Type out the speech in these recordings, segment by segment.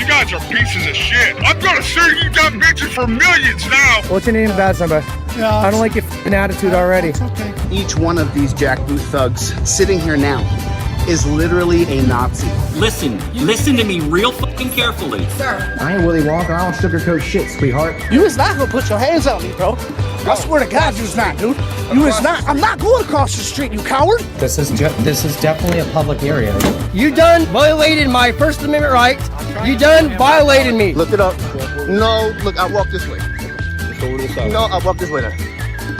You guys are pieces of shit. I'm gonna sue you dumb bitches for millions now. What's your name, badge number? Yeah, I don't like your attitude already. It's okay. Each one of these jackboot thugs sitting here now is literally a Nazi. Listen to me real fucking carefully. Sir. I ain't Willy Wonka. I don't sugarcoat shit, sweetheart. You is not gonna put your hands on me, bro. I swear to God, you is not, dude. You is not. I'm not going across the street, you coward. This is definitely a public area. You done violated my First Amendment rights. You done violated me. Look it up. No, look, I walk this way. No, I walk this way now.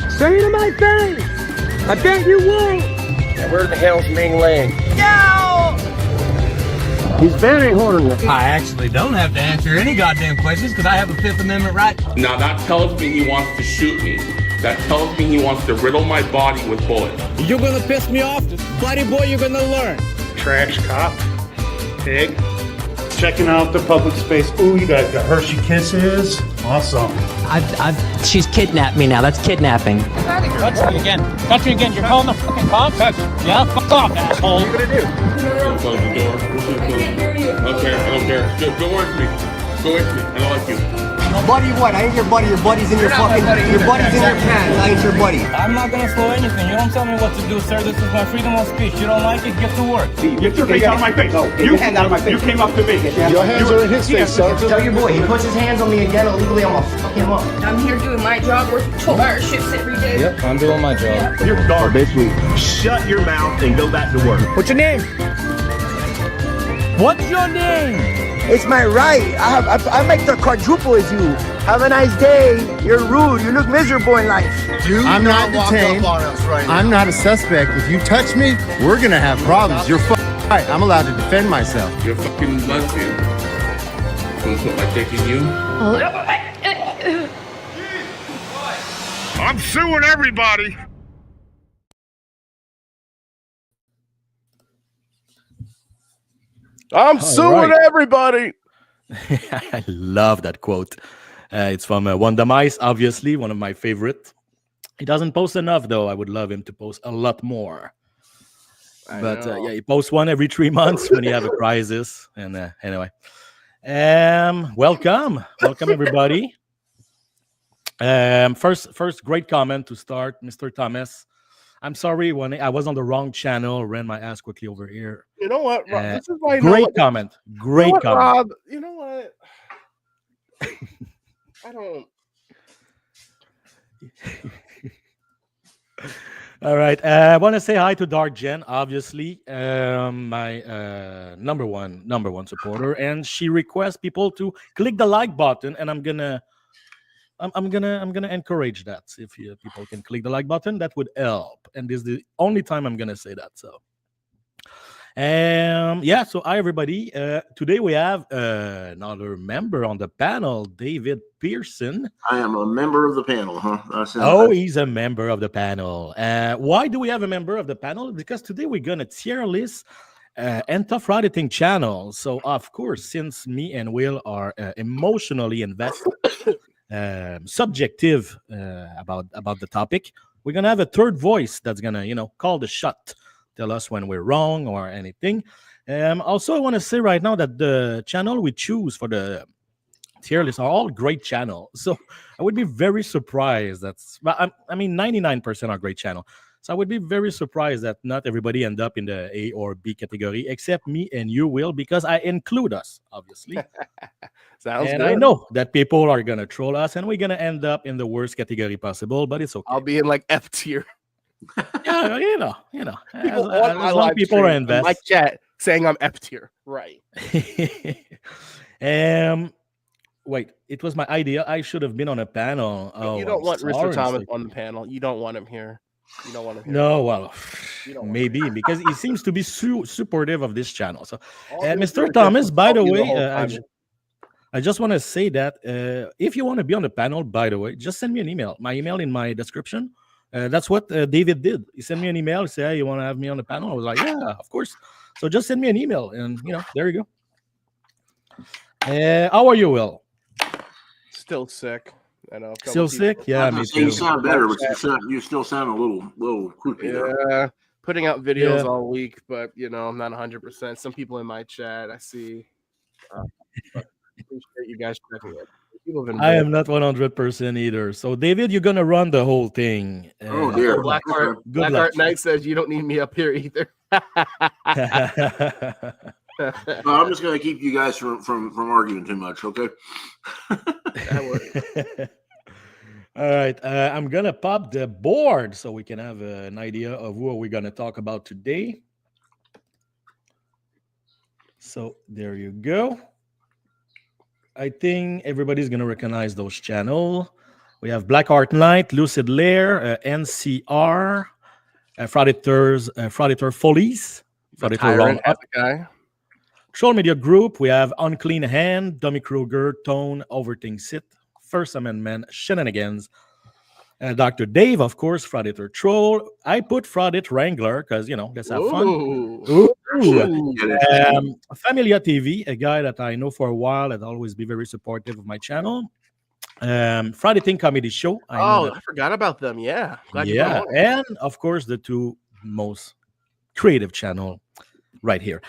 Say it to my face. I bet you won't. Yeah, where the hell's Ming Lane? No! He's very horny. I actually don't have to answer any goddamn questions because I have a Fifth Amendment right. Now that tells me he wants to shoot me. That tells me he wants to riddle my body with bullets. You're gonna piss me off, buddy boy, you're gonna learn. Trash cop, pig, checking out the public space. Ooh, you got the Hershey Kisses. Awesome. She's kidnapped me now. That's kidnapping. Touch me again. Touch me again. You're calling the fucking cops? Yeah, fuck off, asshole. What are you gonna do? Close the door. I don't care. Go with me. Go with me. I don't like you. Buddy what? I ain't your buddy. Your buddy's in your fucking... Your buddy's in your pants. I ain't your buddy. I'm not gonna slow anything. You don't tell me what to do, sir. This is my freedom of speech. You don't like it, get to work. Get your face out of my face. No, get your hand out of my face. You came up to me. Your hands are in his face, sir. Tell your boy, he puts his hands on me again illegally, I'm gonna fuck him up. I'm here doing my job, working 12-hour shifts every day. Yep, I'm doing my job. You're garbage. Shut your mouth and go back to work. What's your name? What's your name? It's my right. I make the quadruple as you. Have a nice day. You're rude. You look miserable in life. I'm not detained. I'm not a suspect. If you touch me, we're gonna have problems. You're right. I'm allowed to defend myself. You're a fucking lesbian. Wanna put my dick in you? I'm suing everybody. I'm suing everybody. I love that quote. It's from Wanda Mice, obviously, one of my favorite. He doesn't post enough, though. I would love him to post a lot more. But yeah, he posts one every 3 months when you have a crisis. And anyway, welcome, everybody. First great comment to start, Mr. Thomas. I'm sorry when I was on the wrong channel. Ran my ass quickly over here. You know what, Rob? This is why. Great comment. Great comment, Rob. You know what? I don't. All right. I want to say hi to Dark Jen, obviously, my number one supporter, and she requests people to click the like button, and I'm gonna encourage that. If people can click the like button, that would help. And this is the only time I'm gonna say that. So, yeah. So, hi everybody. Today we have another member on the panel, David Pearson. I am a member of the panel, huh? He's a member of the panel. Why do we have a member of the panel? Because today we're gonna tier list Anti-Frauditing channel. So, of course, since me and Will are emotionally invested. Subjective about the topic, we're gonna have a third voice that's gonna call the shot, tell us when we're wrong or anything. Also, I want to say right now that the channel we choose for the tier list are all great channels, so I would be very surprised. 99% are great channel, so I would be very surprised that not everybody end up in the A or B category except me and you, Will, because I include us, obviously. Sounds and good. I know that people are gonna troll us, and we're gonna end up in the worst category possible. But it's okay. I'll be in like F tier. Yeah, you know. People As long people are invested. My chat saying I'm F tier, right? Wait, it was my idea. I should have been on a panel. Oh, you don't want Mr. Thomas on the panel. You don't want him here. You don't want him here. No, well, maybe because he seems to be supportive of this channel. So, Mr. Thomas, by the way, I just want to say that if you want to be on the panel, by the way, just send me an email. My email in my description. That's what David did. He sent me an email. Say, hey, you want to have me on the panel? I was like, yeah, of course. So just send me an email, and there you go. How are you, Will? Still sick. I know. Still sick? Yeah, me too. You sound better, but you still sound a little croupy. Yeah, putting out videos all week, but I'm not 100%. Some people in my chat, I see. appreciate you guys checking it. People have been I am not 100% either. So, David, you're gonna run the whole thing. Oh, dear. Blackheart Knight says you don't need me up here either. No, I'm just going to keep you guys from arguing too much, okay? All right, I'm gonna pop the board so we can have an idea of what we're gonna talk about today. So there you go. I think everybody's gonna recognize those channels. We have Blackheart Knight, Lucid Lair, NCR, Frauditor Follies, Frauditor Roundup. Guy. Troll Media Group, we have Unclean Hand, Dummy Kruger, Tone, Overthink Sit, First Amendment, Shenanigans, Dr. Dave, of course, Frauditor Troll. I put Fraudit Wrangler because, let's have fun. Familia TV, a guy that I know for a while that always be very supportive of my channel. Frauditing Comedy Show. I forgot about them. Yeah. And, of course, the two most creative channel right here.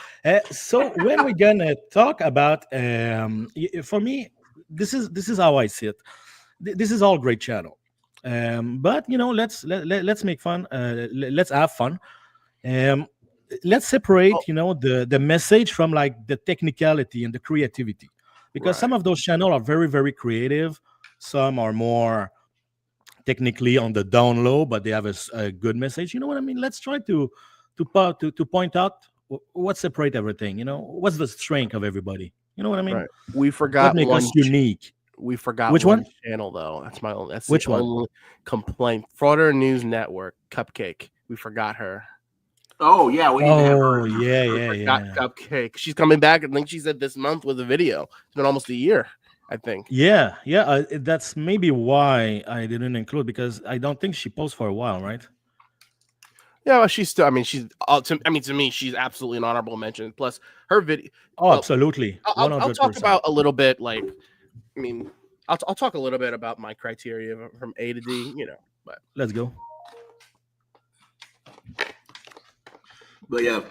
So when we're gonna talk about, for me, this is how I see it. This is all great channel, but let's make fun. Let's have fun. Let's separate, the message from like the technicality and the creativity, because some of those channels are very, very creative. Some are more technically on the down low, but they have a good message. You know what I mean? Let's try to point out what separate everything. What's the strength of everybody. You know what I mean? Right. We forgot what makes us unique. We forgot which one channel though. That's my only. That's which the one? Only complaint. Frauder News Network. Cupcake. We forgot her. Oh yeah, we need to have her. Yeah. Cupcake. She's coming back. I think she said this month with a video. It's been almost a year. I think. Yeah. That's maybe why I didn't include, because I don't think she posted for a while, right? Yeah, well, she's still. To me, she's absolutely an honorable mention. Plus, her video. Oh, absolutely. I'll talk about a little bit. I'll talk a little bit about my criteria from A to D. But let's go. But yeah,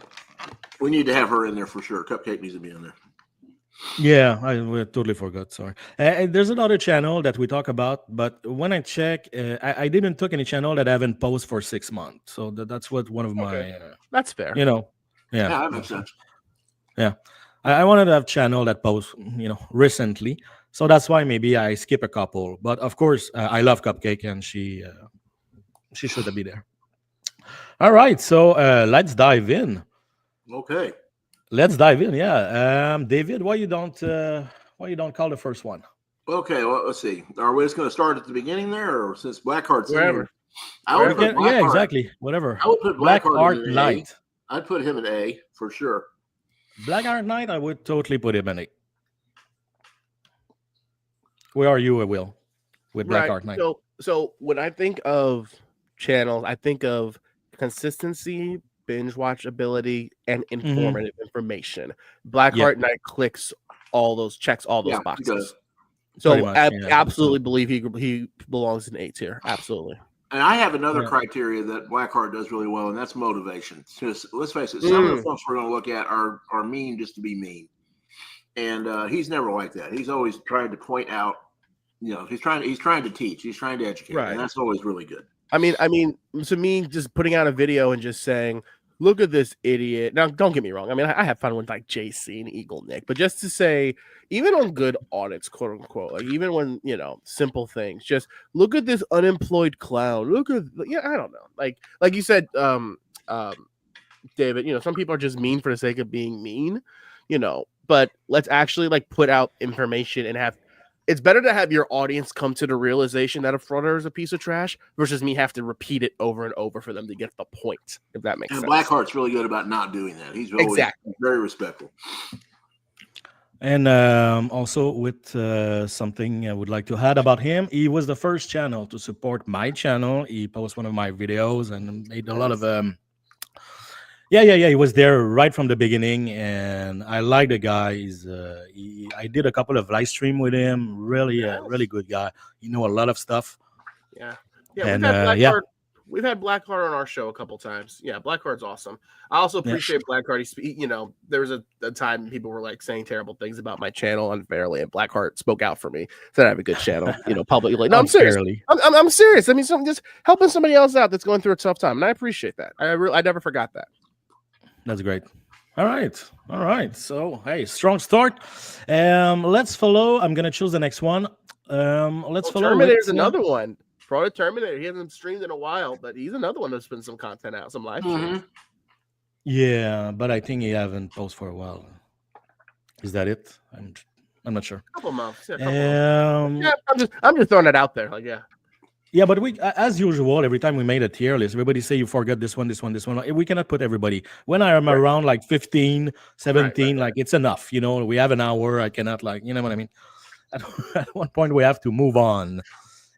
we need to have her in there for sure. Cupcake needs to be in there. Yeah, I totally forgot. Sorry. There's another channel that we talk about, but when I check, I didn't took any channel that haven't posted for 6 months. So that's what one of my. That's fair. Yeah, that makes sense. Yeah, I wanted to have channel that post, recently. So that's why maybe I skip a couple. But of course, I love Cupcake, and she should be there. All right, so let's dive in. Okay. Let's dive in. Yeah, David, why you don't call the first one? Okay, well, let's see. Are we just going to start at the beginning there, or since Blackheart's wherever? Yeah, exactly. Whatever. I would put Blackheart Knight. I'd put him in A for sure. Blackheart Knight, I would totally put him in A. Where are you, Will, with Blackheart Knight? So when I think of channels, I think of consistency, binge watch ability, and informative information. Blackheart Knight checks all those boxes. So I absolutely believe he belongs in A tier. Absolutely. And I have another criteria that Blackheart does really well, and that's motivation. Because let's face it, some of the folks we're going to look at are mean just to be mean, and he's never like that. He's always trying to point out, he's trying to teach, he's trying to educate, and that's always really good. I mean, to me, just putting out a video and just saying, look at this idiot. Now, don't get me wrong. I mean, I have fun with like JC and Eagle Nick, but just to say, even on good audits, quote unquote, like even when, simple things, just look at this unemployed clown. Look at, I don't know. Like you said, David, some people are just mean for the sake of being mean, but let's actually like put out information and have. It's better to have your audience come to the realization that a frauder is a piece of trash versus me have to repeat it over and over for them to get the point, if that makes sense. And Blackheart's really good about not doing that. He's always very respectful. And also with something I would like to add about him, he was the first channel to support my channel. He posted one of my videos and made a lot of he was there right from the beginning, and I like the guy. I did a couple of live stream with him. Really good guy. A lot of stuff. Yeah. We've had Blackheart on our show a couple times. Yeah, Blackheart's awesome. I also appreciate Blackheart. You know, there was a time people were like saying terrible things about my channel unfairly, and Blackheart spoke out for me. Said I have a good channel, you know, publicly. No, I'm serious. I'm serious. I mean, just helping somebody else out that's going through a tough time, and I appreciate that. I never forgot that. That's great. All right. So hey, strong start. Let's follow. I'm gonna choose the next one. Let's follow. Terminator's another one. Frauditor Terminator. He hasn't streamed in a while, but he's another one that's been some content out, some live streams. Yeah, but I think he haven't posted for a while. Is that it? I'm not sure. A couple months. Yeah, I'm just throwing it out there. Like, yeah. Yeah, but we, as usual, every time we made a tier list, everybody say you forgot this one. We cannot put everybody. When I am around like 15, 17, like it's enough. You know, we have an hour. I cannot you know what I mean? At one point, we have to move on.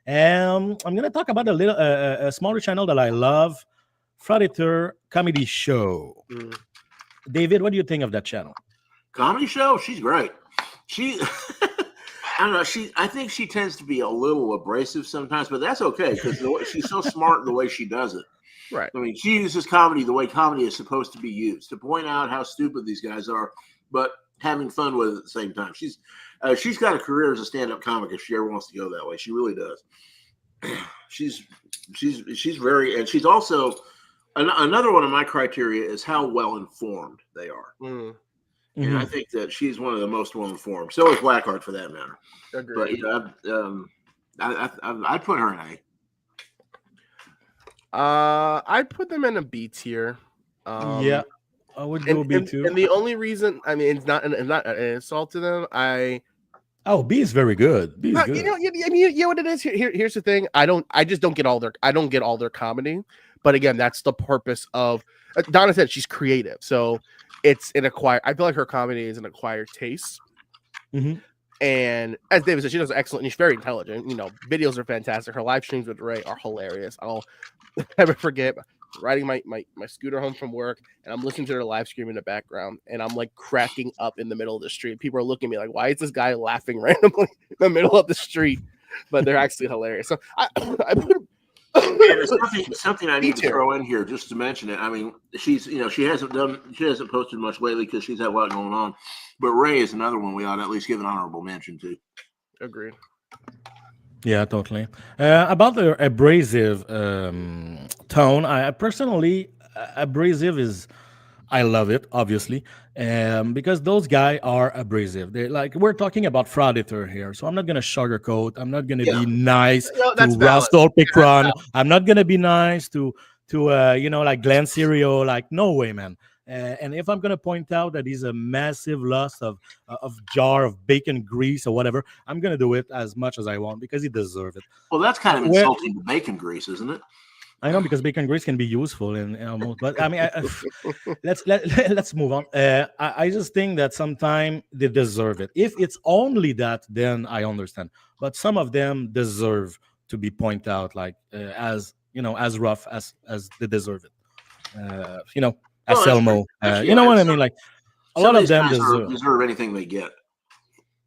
I'm going to talk about a smaller channel that I love, Frauditor Comedy Show. David, what do you think of that channel? Comedy Show? She's great. She, I don't know. I think she tends to be a little abrasive sometimes, but that's okay because she's so smart in the way she does it. Right. I mean, she uses comedy the way comedy is supposed to be used, to point out how stupid these guys are, but having fun with it at the same time. She's got a career as a stand-up comic if she ever wants to go that way. She really does. She's very, and she's also another one of my criteria is how well informed they are. And I think that she's one of the most well informed. So is Blackheart for that matter. Agreed. But you know, I'd put her in A. I'd put them in a B tier. Yeah. I would go B too. And the only reason, I mean, it's not an insult to them. B is very good. B is good. You know what it is. Here's the thing. I just don't get all their comedy. But again, that's the purpose of. Donna said she's creative, so it's an acquired. I feel like her comedy is an acquired taste. And as David said, she does excellent. And she's very intelligent. You know, videos are fantastic. Her live streams with Ray are hilarious. I'll never forget riding my scooter home from work, and I'm listening to her live stream in the background, and I'm like cracking up in the middle of the street. People are looking at me like, why is this guy laughing randomly in the middle of the street? But they're actually hilarious. So I put there's something I need to throw in here just to mention it. I mean, she hasn't posted much lately because she's had a lot going on. But Ray is another one we ought to at least give an honorable mention to. Agreed. Yeah, totally. About the abrasive tone, I personally, abrasive is, I love it, obviously, because those guys are abrasive. They're like, we're talking about Frauditor here, so I'm not going to sugarcoat. I'm not going to be nice to Russell Picron. I'm not going to be nice to like Glenn Serio. Like, no way, man. And if I'm going to point out that he's a massive loss of jar of bacon grease or whatever, I'm going to do it as much as I want because he deserves it. Well, that's kind of insulting to bacon grease, isn't it? I know, because bacon grease can be useful and almost, but I mean, let's move on. I just think that sometimes they deserve it. If it's only that, then I understand. But some of them deserve to be pointed out, like as rough as they deserve it. As Selmo, you know what I mean? Like a lot of them deserve anything they get.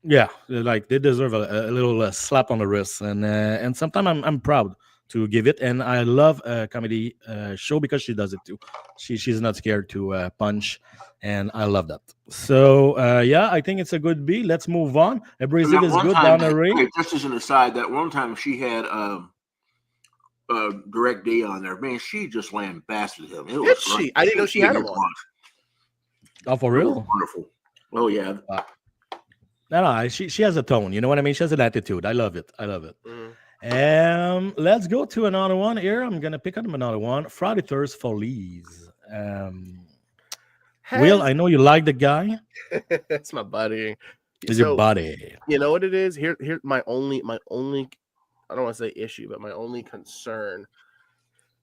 Yeah, like they deserve a little slap on the wrist, and sometimes I'm proud to give it. And I love a comedy show because she does it too. She's not scared to punch, and I love that. So yeah, I think it's a good B. Let's move on. Abrasive is good. Donna Ray. Just as an aside, that one time she had Direct D on there, man, she just lambasted him. Did she? I didn't know she had him on. Oh, for real? Wonderful. Oh yeah. No, she has a tone. You know what I mean? She has an attitude. I love it. Let's go to another one here. I'm gonna pick up another one. Frauditor's Follies. Will, I know you like the guy. That's my buddy. Is your buddy? You know what it is? Here my only I don't want to say issue, but my only concern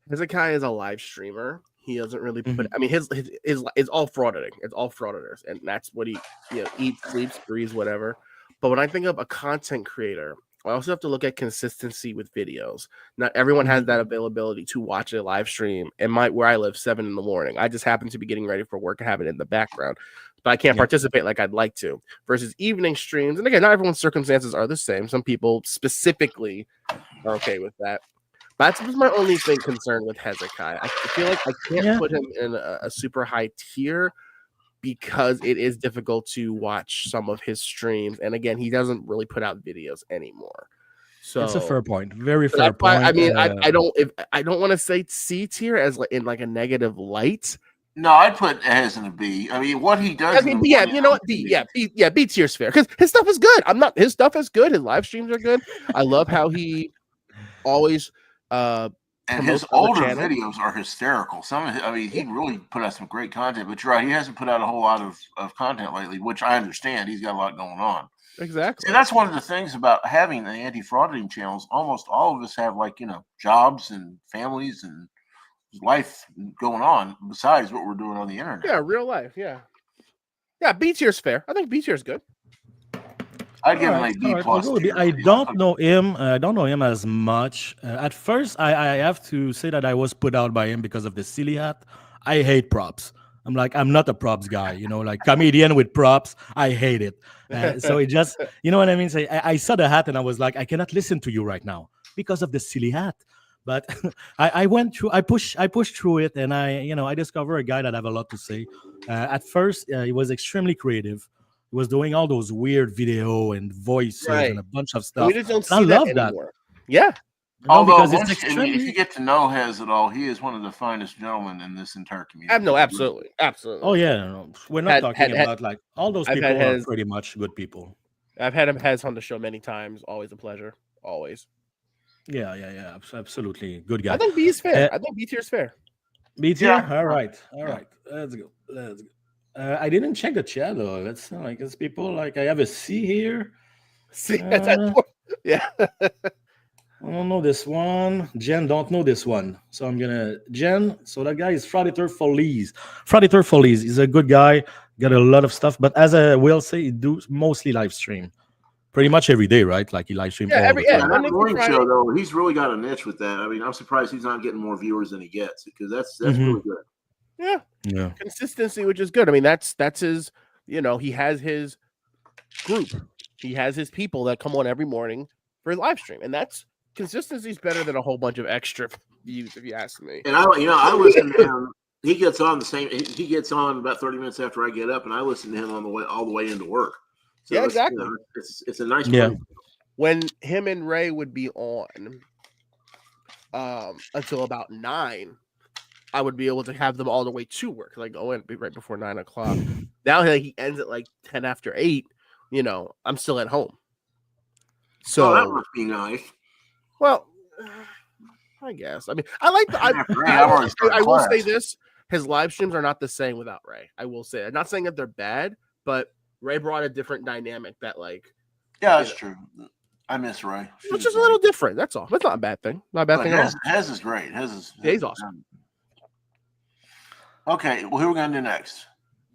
is a guy is a live streamer. He doesn't really put. I mean, his it's all frauditing. It's all frauditors, and that's what he eats, sleeps, breathes, whatever. But when I think of a content creator, I also have to look at consistency with videos. Not everyone has that availability to watch a live stream. And where I live, 7 a.m. I just happen to be getting ready for work and have it in the background, but I can't participate like I'd like to. Versus evening streams, and again, not everyone's circumstances are the same. Some people specifically are okay with that. That's my only thing concerned with Hezekiah. I feel like I can't put him in a super high tier because it is difficult to watch some of his streams. And again, he doesn't really put out videos anymore. So it's a fair point. Very fair point. I mean, I don't want to say C tier as in like a negative light. No, I'd put Hez in a B. I mean, what he does. I mean, yeah, you know what? B tier's fair because his stuff is good. His stuff is good. His live streams are good. I love how he always and his older videos are hysterical. He really put out some great content. But you're right, he hasn't put out a whole lot of content lately, which I understand. He's got a lot going on. Exactly. See, that's one of the things about having the anti-frauditing channels. Almost all of us have jobs and families and life going on besides what we're doing on the internet. Yeah, real life. Yeah. B tier's fair. I think B tier's good. I'd give him a B plus. I don't know him. I don't know him as much. At first, I have to say that I was put out by him because of the silly hat. I hate props. I'm not a props guy, like comedian with props. I hate it. So it just, you know what I mean? So I saw the hat and I was like, I cannot listen to you right now because of the silly hat. But I pushed through it, and I discovered a guy that have a lot to say. At first, he was extremely creative. He was doing all those weird video and voices and a bunch of stuff. We just don't see I love that anymore. Yeah. Although if you get to know Hez at all, he is one of the finest gentlemen in this entire community. No, absolutely. Oh yeah, no. We're not talking about like all those people are pretty much good people. I've had him on the show many times. Always a pleasure. Always. Yeah, absolutely. Good guy. I think B is fair. I think B tier is fair. B tier? Yeah. All right. Let's go. I didn't check the chat though. Let's it's people I have a C here. C. Yeah. I don't know this one. Jen don't know this one. So I'm gonna Jen. So that guy is Frauditor Folies. Frauditor Folies is a good guy. Got a lot of stuff, but as I will say, he do mostly live stream. Pretty much every day, right? Like he live stream. That morning show though, he's really got a niche with that. I mean, I'm surprised he's not getting more viewers than he gets because that's really good. Yeah. Consistency, which is good. I mean, that's his. He has his group. He has his people that come on every morning for his live stream, and that's consistency is better than a whole bunch of extra views, if you ask me. And I listen to him. He gets on He gets on about 30 minutes after I get up, and I listen to him all the way into work. So yeah, exactly. It's a nice place. When him and Ray would be on until about 9, I would be able to have them all the way to work. Like go in right before 9 o'clock. Now he ends at like 10 after 8. I'm still at home. So that must be nice. Well, I guess. I mean, I like I will say this: his live streams are not the same without Ray. I will say. I'm not saying that they're bad, but Ray brought a different dynamic that, that's true. I miss Ray. It's just a little different. That's all. That's not a bad thing. Not a bad thing at all. Hez is great. He's awesome. Okay, well, who are we gonna do next?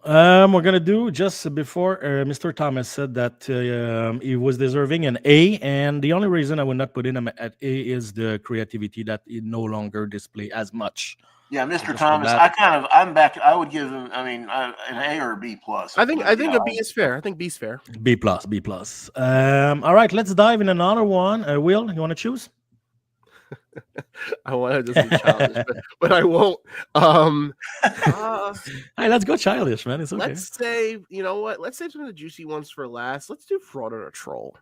We're gonna do just before Mr. Thomas said that he was deserving an A, and the only reason I would not put him at A is the creativity that he no longer display as much. Yeah, Mr. Thomas, I'm back. I would give him. I mean, an A or a B plus. I think a B is fair. I think B's fair. B plus. All right, let's dive in another one. Will, you want to choose? I want to just be childish, but I won't. Hey, let's go childish, man. It's okay. Let's save. You know what? Let's save some of the juicy ones for last. Let's do Frauditor Troll.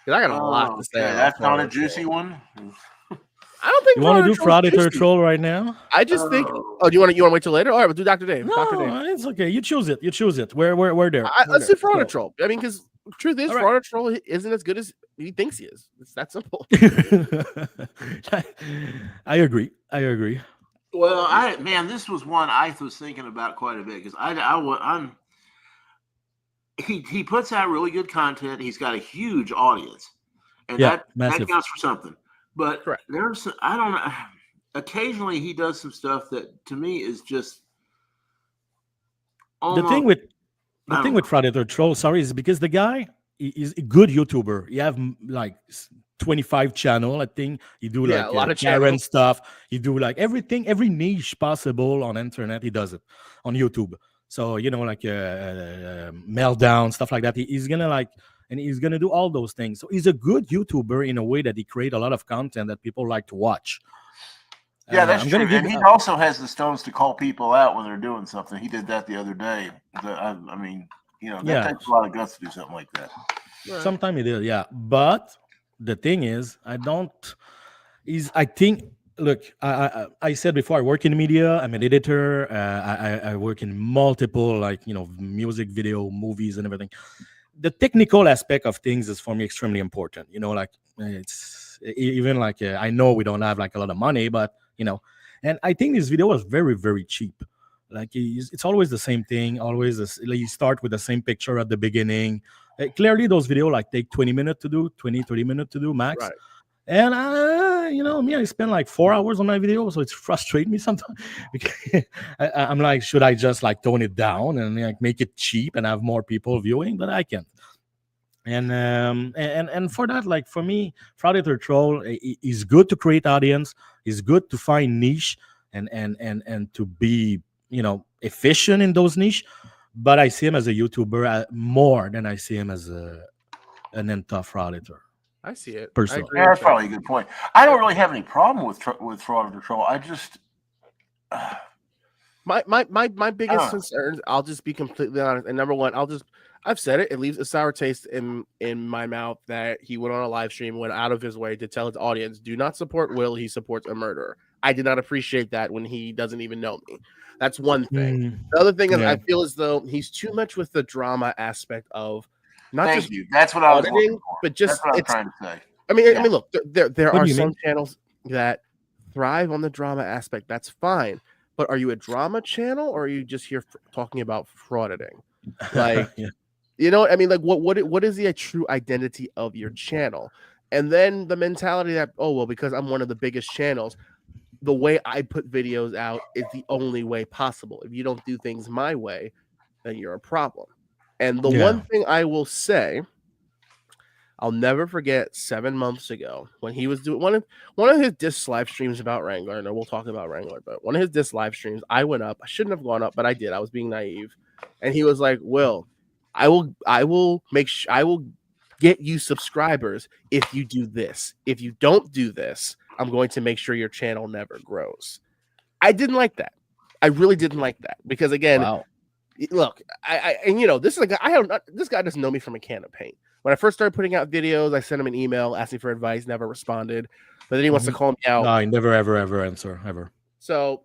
Because I got a lot to say. That's not a juicy one. I don't think you want to do Frauditor Troll right now. I just think. Oh, do you want to wait till later? All right, we'll do Dr. Dave. No, Dr. Dave. It's okay. You choose it. We're there. Let's do Frauditor Troll. I mean, because truth is, Frauditor Troll isn't as good as he thinks he is. It's that simple. I agree. Well, this was one I was thinking about quite a bit because he puts out really good content. He's got a huge audience, and that counts for something. But there's, I don't know. Occasionally, he does some stuff that to me is just almost, the thing with Frauditor Troll. Sorry, is because the guy is a good YouTuber. You have like 25 channel. I think you do like a lot of Karen stuff. You do like everything, every niche possible on internet. He does it on YouTube. So like meltdown stuff like that. He's gonna and he's gonna do all those things. So he's a good YouTuber in a way that he create a lot of content that people like to watch. Yeah, that's I'm true. gonna give And he also has the stones to call people out when they're doing something. He did that the other day. I mean, that takes a lot of guts to do something like that. Sometimes he did, yeah. But the thing is, I think, look, I said before, I work in media. I'm an editor. I work in multiple, music, video, movies, and everything. The technical aspect of things is for me extremely important. It's even I know we don't have a lot of money, but and I think this video was very, very cheap. It's always the same thing. Always you start with the same picture at the beginning. Clearly, those videos take 20 minutes to do, 20, 30 minutes to do max. Right. And I spend 4 hours on my video, so it's frustrating me sometimes. I'm like, should I just tone it down and make it cheap and have more people viewing? But I can't. And for that, for me, Frauditor Troll is good to create audience. Is good to find niche and to be efficient in those niche. But I see him as a YouTuber more than I see him as an anti-frauditor. I see it. Personally. Yeah, that's probably a good point. I don't really have any problem with Frauditor Troll. I just my biggest concerns. I'll just be completely honest. And number one, I've said it. It leaves a sour taste in my mouth that he went on a live stream, went out of his way to tell his audience, "Do not support Will. He supports a murderer." I did not appreciate that when he doesn't even know me. That's one thing. The other thing is, I feel as though he's too much with the drama aspect of not just you. That's what I was looking for. but just that's what I'm trying to say. I mean, look, there are some channels that thrive on the drama aspect. That's fine. But are you a drama channel, or are you just here talking about frauditing? You know what I mean? What is the true identity of your channel? And then the mentality that, because I'm one of the biggest channels, the way I put videos out is the only way possible. If you don't do things my way, then you're a problem. And the one thing I will say, I'll never forget 7 months ago when he was doing one of his diss live streams about Wrangler. And we'll talk about Wrangler, but one of his diss live streams, I went up. I shouldn't have gone up, but I did. I was being naive. And he was like, "Will, I will get you subscribers if you do this. If you don't do this, I'm going to make sure your channel never grows." I didn't like that. I really didn't like that because again, look, this is this guy doesn't know me from a can of paint. When I first started putting out videos, I sent him an email asking for advice, never responded. But then he wants to call me out. No, I never, ever answer, ever. So,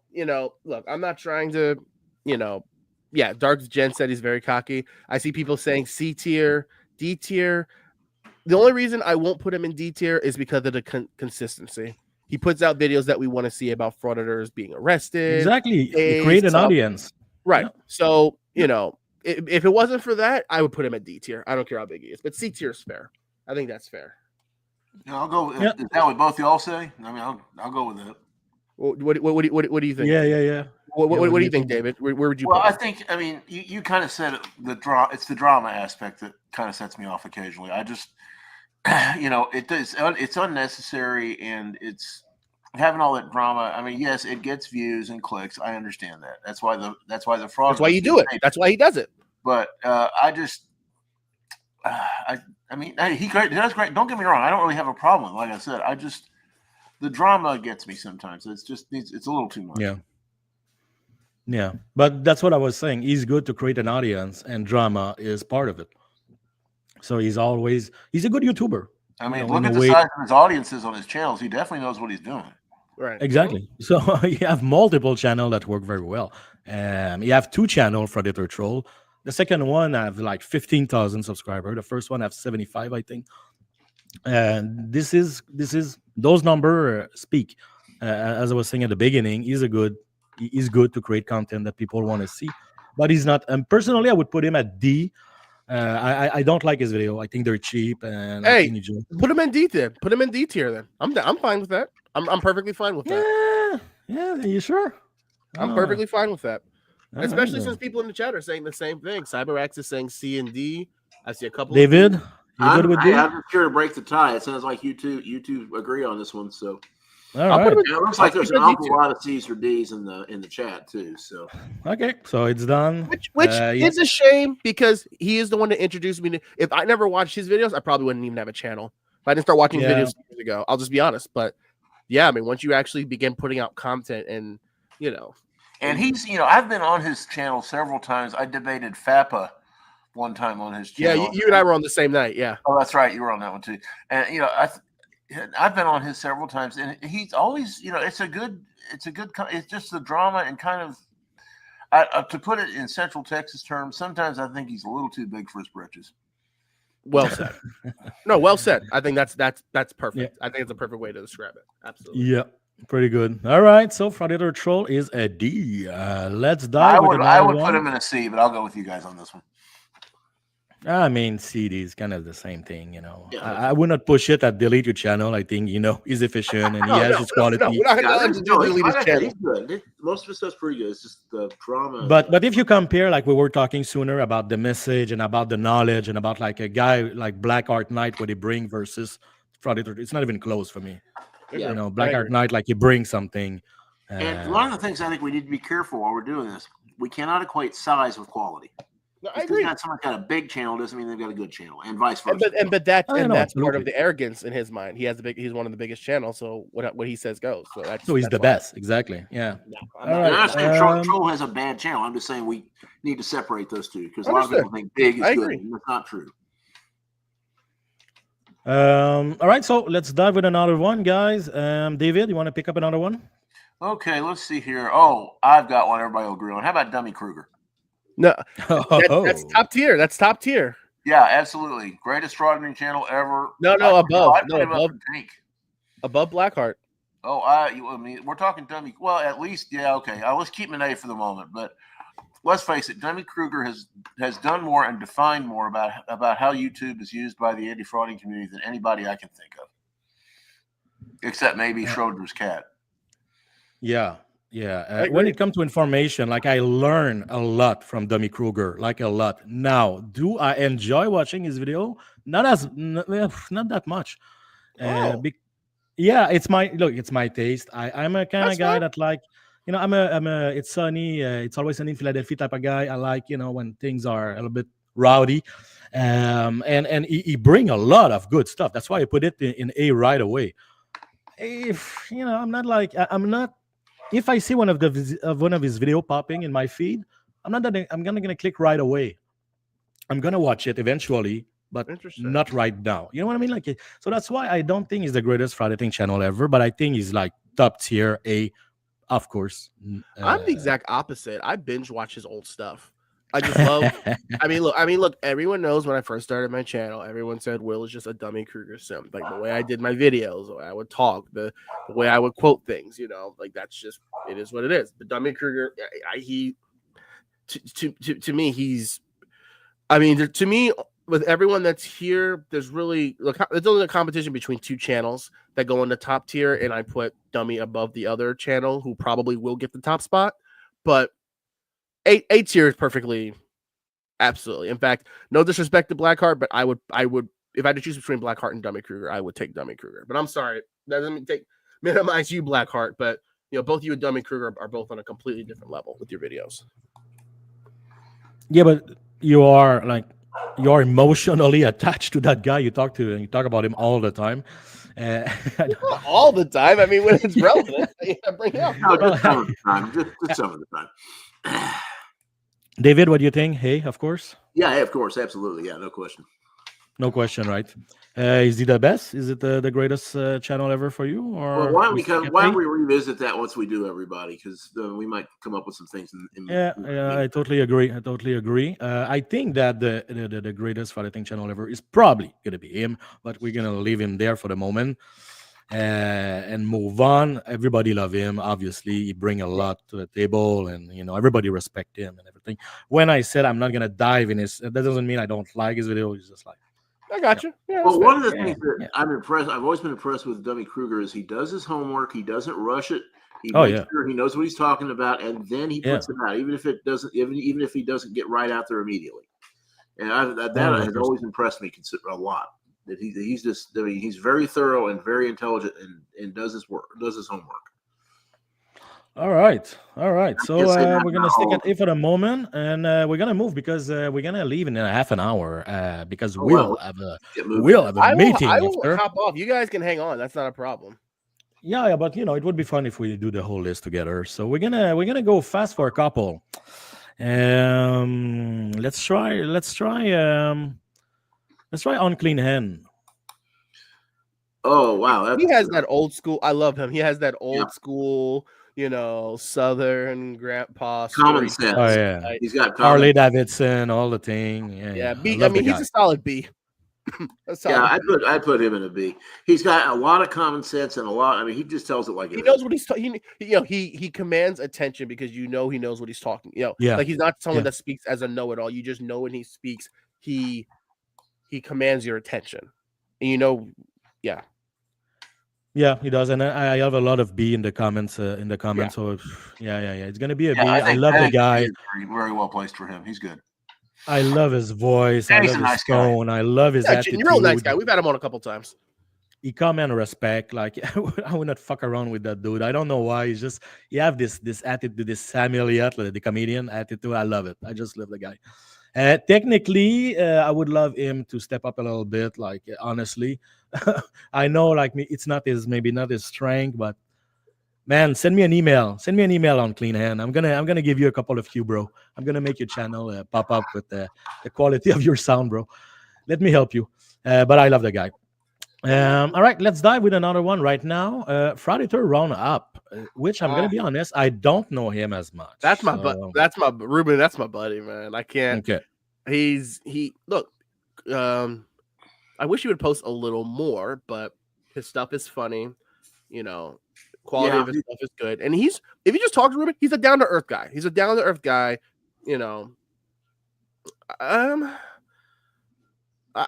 look, I'm not trying to, Dark Jen said he's very cocky. I see people saying C tier, D tier. The only reason I won't put him in D tier is because of the consistency. He puts out videos that we want to see about frauditors being arrested. Exactly. Create an audience. Right. Yeah. So, if it wasn't for that, I would put him at D tier. I don't care how big he is, but C tier is fair. I think that's fair. Yeah, I'll go. Is that what both y'all say? I mean, I'll go with that. What do you think? Yeah. What do you think, David? Where would you? Well, I think. I mean, you kind of said it's the drama aspect that kind of sets me off occasionally. I just, it's unnecessary, and it's having all that drama. I mean, yes, it gets views and clicks. I understand that. That's why the fraud. That's why you do it. That's why he does it. But I just, he does great. Don't get me wrong. I don't really have a problem. Like I said, the drama gets me sometimes. It's a little too much. Yeah. But that's what I was saying. He's good to create an audience, and drama is part of it. So he's a good YouTuber. I mean, look at the size of his audiences on his channels. He definitely knows what he's doing. Right. Exactly. So you have multiple channels that work very well. You have 2 channels for Frauditor Troll. The second one have 15,000 subscribers. The first one have 75, I think. And this is those numbers speak. As I was saying at the beginning, he's good to create content that people want to see, but he's not. And personally, I would put him at D. I don't like his video. I think they're cheap. And put him in D tier. Put him in D tier then. I'm fine with that. I'm perfectly fine with that. Yeah. Are you sure? I'm perfectly fine with that. Especially since people in the chat are saying the same thing. CyberX is saying C and D. I see a couple. David, you good with D? I'm just here to break the tie. It sounds like you two agree on this one. So All right. It looks like there's an awful lot of C's or D's in the chat too. So Okay, so it's done. Which is a shame because he is the one that introduced me to. If I never watched his videos, I probably wouldn't even have a channel. If I didn't start watching videos years ago, I'll just be honest. But yeah, I mean, once you actually begin putting out content, and and he's I've been on his channel several times. I debated FAPA one time on his channel. Yeah, you and I were on the same night. Yeah. Oh, that's right. You were on that one too. And I've been on his several times, and he's always, it's just the drama and kind of, to put it in Central Texas terms, sometimes I think he's a little too big for his britches. Well said. No, well said. I think that's perfect. Yeah. I think it's a perfect way to describe it. Absolutely. Yeah, pretty good. All right, so Frauditor Troll is a D. Let's dive. I would put him in a C, but I'll go with you guys on this one. I mean, CD is kind of the same thing, Yeah. I would not push it at delete your channel. I think, he's efficient and he has his quality. Delete his channel. He's good. Most of his stuff's pretty good. It's just the drama. But if you compare, like we were talking sooner about the message and about the knowledge and about like a guy like Black Art Knight, what he bring versus Frauditor, it's not even close for me. Yeah. Black Art Knight, like he brings something. And one of the things I think we need to be careful while we're doing this, we cannot equate size with quality. No, I agree. Someone's got a big channel doesn't mean they've got a good channel, and vice versa. But that's part of the arrogance in his mind. He's one of the biggest channels, so what he says goes. So he's the best, exactly. Yeah. I'm not saying Troll has a bad channel. I'm just saying we need to separate those two because a lot of people think big is good. And that's not true. All right, so let's dive with another one, guys. David, you want to pick up another one? Okay, let's see here. Oh, I've got one everybody will agree on. How about Dummy Kruger? No, that's top tier. That's top tier. Yeah, absolutely. Greatest frauditing channel ever. No, above Blackheart. Oh, I mean, we're talking Dummy. Well, at least, yeah, okay. Let's keep him an A for the moment. But let's face it, Dummy Kruger has done more and defined more about how YouTube is used by the anti-frauding community than anybody I can think of, except maybe Schroeder's cat. Yeah. When it comes to information, like I learn a lot from Dummy Kruger, like a lot. Now, do I enjoy watching his video? Not that much. It's my taste. I'm a kind of guy that like, I'm a it's sunny, it's always sunny in Philadelphia type of guy. I like, when things are a little bit rowdy. And he bring a lot of good stuff. That's why I put it in A right away. If I'm not. If I see one of his video popping in my feed, I'm gonna click right away. I'm gonna watch it eventually, but not right now. You know what I mean? Like, so that's why I don't think he's the greatest frauditing channel ever, but I think he's like top tier A, of course. I'm the exact opposite. I binge watch his old stuff. I just love. I mean, look. Everyone knows when I first started my channel, everyone said Will is just a Dummy Kruger sim. Like the way I did my videos, the way I would talk, the way I would quote things. Like that's just it is what it is. The Dummy Kruger, to me, he's. I mean, to me, with everyone that's here, there's only a competition between two channels that go in the top tier, and I put Dummy above the other channel, who probably will get the top spot, but. A tier is perfectly, absolutely. In fact, no disrespect to Blackheart, but I would, if I had to choose between Blackheart and Dummy Kruger, I would take Dummy Kruger. But I'm sorry, that doesn't minimize you, Blackheart. But both you and Dummy Kruger are both on a completely different level with your videos. Yeah, but you are emotionally attached to that guy you talk to, and you talk about him all the time. Not all the time. I mean, when it's relevant, bring it up. No, just some of the time. Just some of the time. David, what do you think? Hey, of course. Yeah, of course, absolutely. Yeah, no question. No question, right? Is he the best? Is it the greatest channel ever for you? Or why don't we revisit that once we do, everybody? Because we might come up with some things. I totally agree. I think that the greatest frauditing channel ever is probably going to be him, but we're going to leave him there for the moment. And move on. Everybody love him. Obviously, he bring a lot to the table, and everybody respect him and everything. When I said I'm not gonna dive in his, that doesn't mean I don't like his video. It's just like I got you. Yeah, well, one of the things that I'm impressed. I've always been impressed with Dummy Kruger is he does his homework. He doesn't rush it. He makes sure he knows what he's talking about, and then he puts it out, even if even if he doesn't get right out there immediately. And that has always impressed me a lot. That he's just, I mean, he's very thorough and very intelligent and does his work, does his homework. All right. So we're gonna stick at A for the moment, and we're gonna move because we're gonna leave in a half an hour because we'll have a meeting. I will hop off. You guys can hang on. That's not a problem. Yeah, but it would be fun if we do the whole list together. So we're gonna go fast for a couple. Let's try Unclean Hen. Oh wow, he has that old school. I love him. He has that old school, Southern grandpa common sense. Oh yeah, he's got Harley Davidson, all the thing. Yeah. B. I mean, he's a solid B. I put him in a B. He's got a lot of common sense and a lot. I mean, he just tells it like he knows what he's talking. He commands attention because he knows what he's talking. Like he's not someone that speaks as a know-it-all. You just know when he speaks, he commands your attention, and Yeah, he does, and I have a lot of B in the comments. So yeah, it's gonna be a B. I love the guy. Very well placed for him. He's good. I love his voice. I love his tone. I love his attitude. You're a real nice guy. We've had him on a couple times. He command respect. Like I would not fuck around with that dude. I don't know why. He have this attitude, this Samuel Elliott, the comedian attitude. I love it. I just love the guy. Technically, I would love him to step up a little bit. Like honestly, I know maybe not his strength, but man, send me an email. Send me an email on Clean Hand. I'm gonna give you a couple of bro. I'm gonna make your channel pop up with the quality of your sound, bro. Let me help you. But I love the guy. All right, let's dive with another one right now. Frauditor Roundup, which I'm gonna be honest, I don't know him as much. That's my Ruben. That's my buddy, man. I can't. Okay. Look. I wish he would post a little more, but his stuff is funny. Quality of his stuff is good, and if you just talk to Ruben, he's a down to earth guy.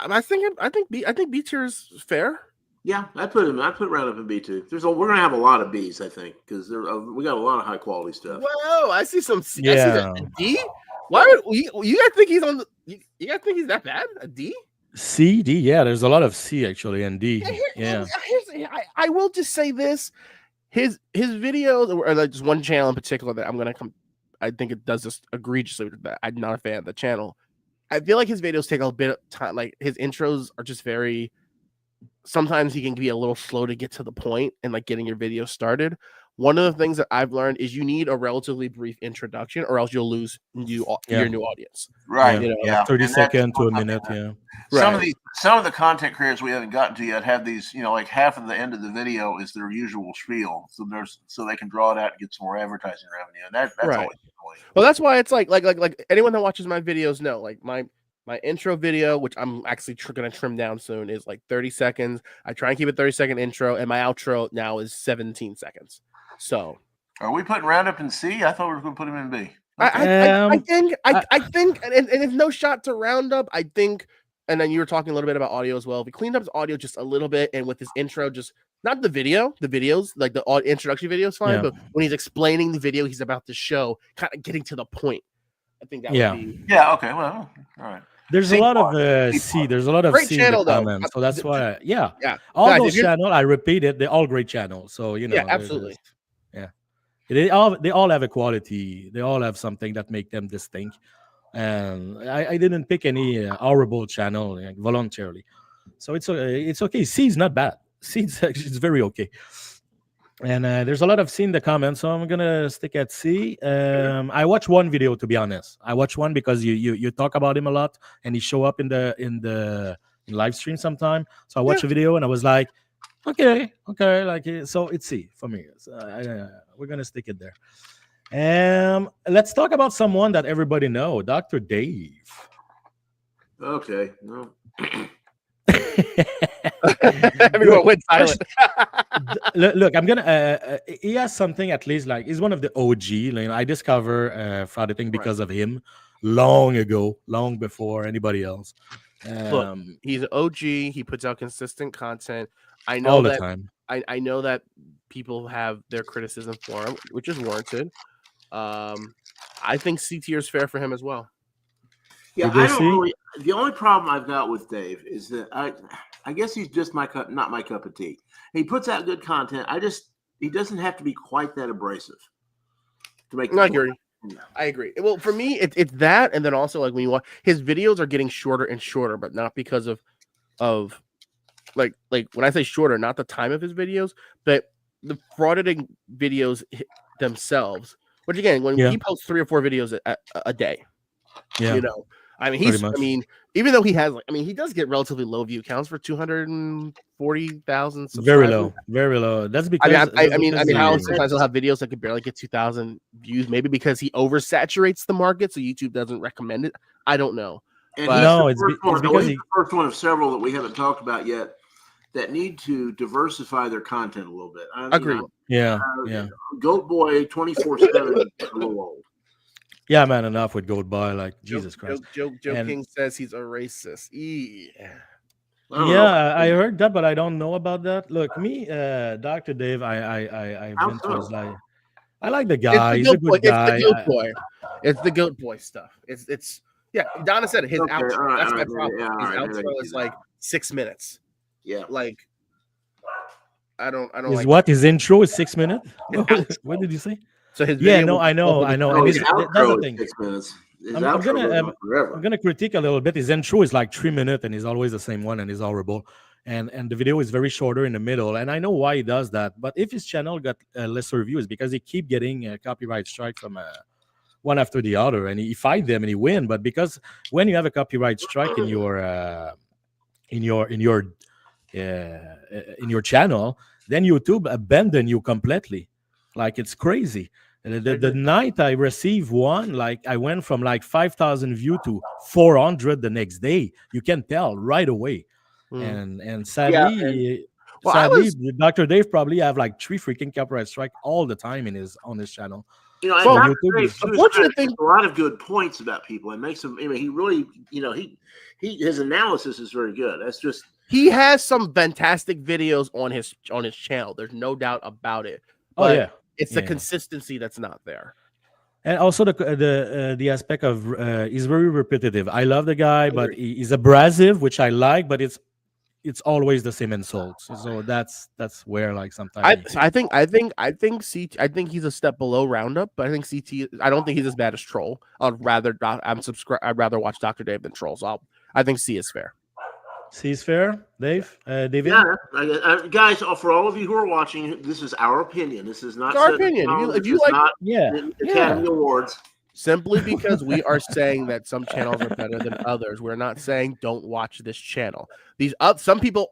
I think B tier is fair. Yeah, I put Roundup in B too. We're gonna have a lot of Bs, I think, because we got a lot of high quality stuff. Whoa, I see some C. Yeah. I see D. Why would you guys think he's on? You guys think he's that bad? A D? C, D. Yeah, there's a lot of C actually and D. I will just say this. His videos, or like just one channel in particular that I think it does this egregiously. That I'm not a fan of the channel. I feel like his videos take a bit of time. Like his intros are just very. Sometimes he can be a little slow to get to the point and like getting your video started. One of the things that I've learned is you need a relatively brief introduction, or else you'll lose your new audience. Right. 30 seconds to a minute. Yeah. Some of the content creators we haven't gotten to yet have these, like half of the end of the video is their usual spiel, so they can draw it out and get some more advertising revenue, and that's always the point. Well, that's why it's like anyone that watches my videos know, like my intro video, which I'm actually going to trim down soon, is like 30 seconds. I try and keep it 30-second intro, and my outro now is 17 seconds. So, are we putting Roundup in C? I thought we were going to put him in B. I think, and it's no shot to Roundup. I think, and then you were talking a little bit about audio as well. We cleaned up his audio just a little bit, and with his intro, just not the videos, like the introduction video is fine, but when he's explaining the video he's about to show, kind of getting to the point. I think that would be. Yeah. Okay. Well, all right. There's a lot of C. There's a lot of great C channel, in the comments, so that's why. Yeah. All those channels, I repeat it, they're all great channels. So yeah, absolutely. They all have a quality. They all have something that make them distinct. And I didn't pick any horrible channel voluntarily, so it's okay. C is not bad. C it's very okay. And there's a lot of C in the comments, so I'm gonna stick at C. I watched one video, to be honest. I watched one because you talk about him a lot, and he show up in the live stream sometime. So I watched a video, and I was like, okay, so it's C for me. So we're gonna stick it there. Let's talk about someone that everybody know, Dr. Dave. Okay, no. Everyone went silent. Look, I'm gonna. He has something at least like he's one of the OG. I discovered Frauditing because of him long ago, long before anybody else. Look, he's an OG. He puts out consistent content. I know all the that. Time. I know that people have their criticism for him, which is warranted. I think C tier is fair for him as well. Yeah, I don't really. The only problem I've got with Dave is that I guess he's just not my cup of tea. He puts out good content. He doesn't have to be quite that abrasive to make. I agree. I agree. Well, for me, it's that, and then also like when you watch his videos are getting shorter and shorter, but not because of like when I say shorter, not the time of his videos, but the frauditing videos themselves. Which again, when he posts 3 or 4 videos a day, you know, I mean, even though he has, he does get relatively low view counts for 240,000 subscribers. Very low. That's because I mean, how sometimes he'll have videos that could barely get 2,000 views, maybe because he oversaturates the market, so YouTube doesn't recommend it. I don't know. And but it's because the first one of several that we haven't talked about yet that need to diversify their content a little bit. Agreed. Yeah. Goat Boy 24/7 is a little old. Yeah, man, enough with Goat Boy. Like, Jesus Christ. Joe King says he's a racist. Yeah, I heard that, but I don't know about that. Look, me, Dr. Dave, I've been to his life. I like the guy. He's a good guy. It's the Goat Boy. It's the Goat Boy stuff. It's yeah. Donna said it. His outro. That's my problem. His outro is like 6 minutes. Yeah, like I don't. Is like what his intro is 6 minutes? What did you say? So his I know. And that's the thing. 6 minutes. I'm gonna critique a little bit. His intro is like 3 minutes, and he's always the same one, and he's horrible. And the video is very shorter in the middle, and I know why he does that. But if his channel got lesser views, because he keep getting a copyright strike from one after the other, and he fight them and he win. But because when you have a copyright strike in your channel, then YouTube abandon you completely. Like, it's crazy. The night I received one, like I went from like 5,000 view to 400 the next day. You can tell right away. And sadly, Dr. Dave probably have like 3 freaking copyright strike all the time on his channel. You know, and YouTube is a lot of good points about people and makes him. I mean, he really, his analysis is very good. That's just he has some fantastic videos on his channel. There's no doubt about it. But it's the consistency that's not there. And also the aspect of he's very repetitive. I love the guy, but he's abrasive, which I like, but it's always the same insults. So that's where like sometimes I think he's a step below Roundup, but I think CT. I don't think he's as bad as Troll. I'd rather watch Dr. Dave than Troll. So I think C is fair. C is fair, Dave. David. Yeah, guys. For all of you who are watching, this is our opinion. This is not our opinion. If you like, Academy Awards. Simply because we are saying that some channels are better than others. We're not saying don't watch this channel. Some people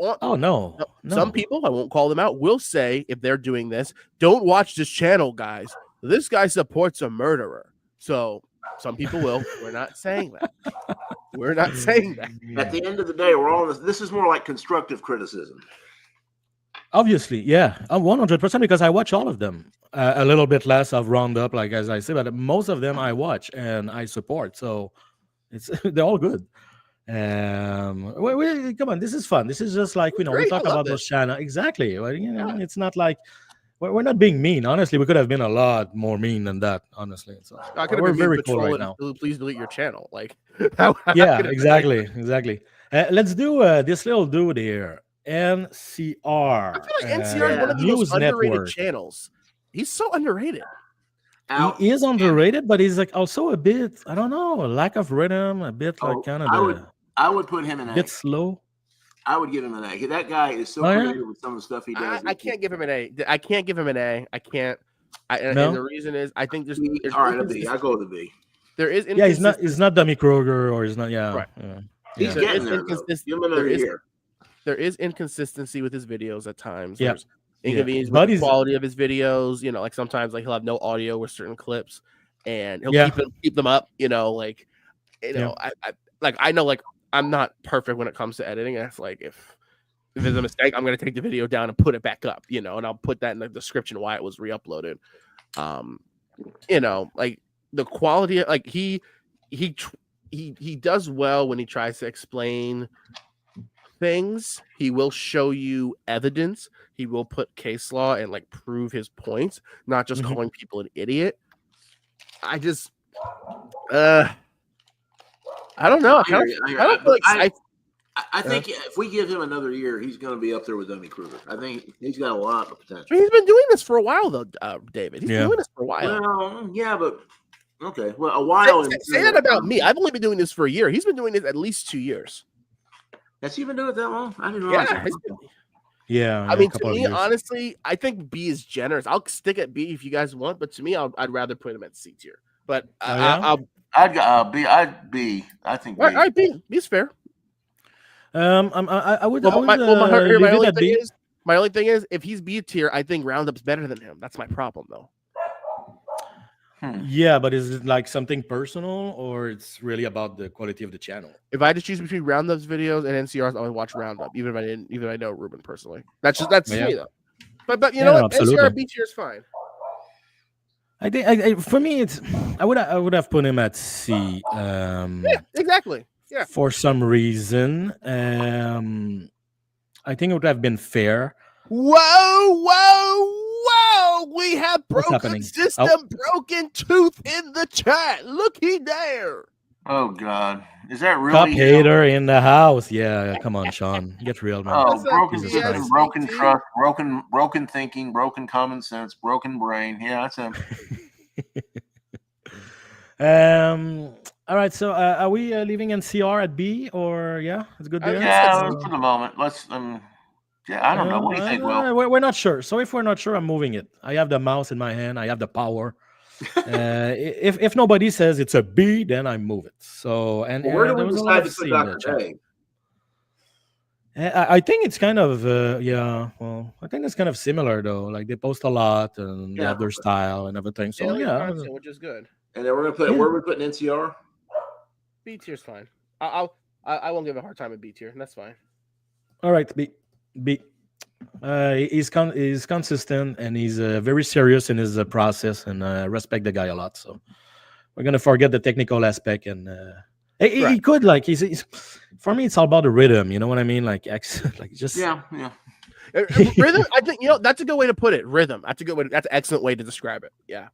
some people, I won't call them out, will say if they're doing this, don't watch this channel, guys. This guy supports a murderer. So some people will. We're not saying that. We're not saying that. At the end of the day, we're all this is more like constructive criticism. Obviously, yeah, 100%, because I watch all of them. A little bit less of Roundup, like as I say, but most of them I watch and I support. So they're all good. Come on, this is fun. This is just like we talk about those channels. Exactly. Well, it's not like we're not being mean. Honestly, we could have been a lot more mean than that. Honestly, so we're very cool right now. Please delete your channel. Like, yeah, exactly. Let's do this little dude here. NCR. I feel like NCR is one of the most underrated channels. He's so underrated. He is underrated, but he's like also a bit, I don't know, a lack of rhythm, a bit like kind of. I would put him in a bit slow. I would give him an A. That guy is so creative with some of the stuff he does. I can't give him an A. I can't give him an A. I can't. And the reason is I think there's all right. A B. I go with a B. There is. Yeah, he's not Dummy Kroger, or he's not. Yeah, right. He's getting there. Give him another year. There is inconsistency with his videos at times. Yeah. There's inconvenience with the quality of his videos. Like sometimes like he'll have no audio with certain clips, and he'll keep them up. I know like I'm not perfect when it comes to editing. It's like if there's a mistake, I'm gonna take the video down and put it back up. And I'll put that in the description why it was re-uploaded. Like the quality, like he does well when he tries to explain things. He will show you evidence. He will put case law and like prove his points, not just calling people an idiot. I just I don't know. I think if we give him another year, he's going to be up there with Dummy Kruger. I think he's got a lot of potential. He's been doing this for a while, though, David. He's been doing this for a while. Well, yeah, but okay. Well, a while. Say that about me. I've only been doing this for a year. He's been doing this at least 2 years. Has he been doing it that long? I didn't realize. Yeah. I mean, to me, honestly, I think B is generous. I'll stick at B if you guys want, but to me, I'd rather put him at C tier. But I'd B. I think B. All right, B's fair. I would. My only thing is, if he's B tier, I think Roundup's better than him. That's my problem, though. Yeah, but is it like something personal, or it's really about the quality of the channel? If I had to choose between Roundup's videos and NCR's, I would watch Roundup, even if I know Ruben personally. That's me though. But you know what? NCR B tier is fine. I think for me, I would have put him at C. Yeah, exactly. Yeah. For some reason, I think it would have been fair. Whoa! We have broken system, broken tooth in the chat. Looky there. Oh God, is that really? Cup hater in the house? Yeah, come on, Sean, get real, man. Oh, broken system, broken trust, broken thinking, broken common sense, broken brain. Yeah, that's him. All right, so are we leaving NCR at B, or it's good there? Yeah, for the moment. Let's. I don't know. What do you think, Will? We're not sure. So if we're not sure, I'm moving it. I have the mouse in my hand. I have the power. If nobody says it's a B, then I move it. So where do we decide to put Dr. J? I think it's kind of Well, I think it's kind of similar though. Like they post a lot and they have their style and everything. So which is good. And then we're gonna put where are we putting NCR? B tier's fine. I won't give a hard time at B tier. That's fine. All right, B. He's consistent and he's very serious in his process, and I respect the guy a lot. So we're gonna forget the technical aspect, and he could he's for me it's all about the rhythm. You know what I mean? Like just yeah. Rhythm. I think that's a good way to put it. Rhythm. That's a good way. That's an excellent way to describe it. Yeah.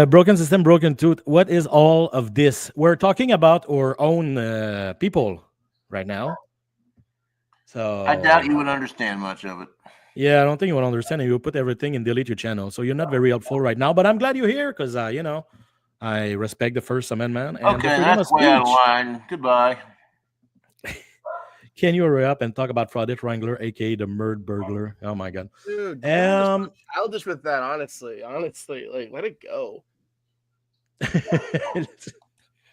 Broken system, broken tooth. What is all of this? We're talking about our own people right now. So I doubt you would understand much of it. Yeah, I don't think you would understand. You will put everything and delete your channel. So you're not very helpful right now. But I'm glad you're here because I respect the First Amendment. And okay, that's way out of line. Goodbye. Can you hurry up and talk about Fraudit Wrangler, aka the Murd Burglar? Oh my God, dude! Childish with that, honestly, like let it go.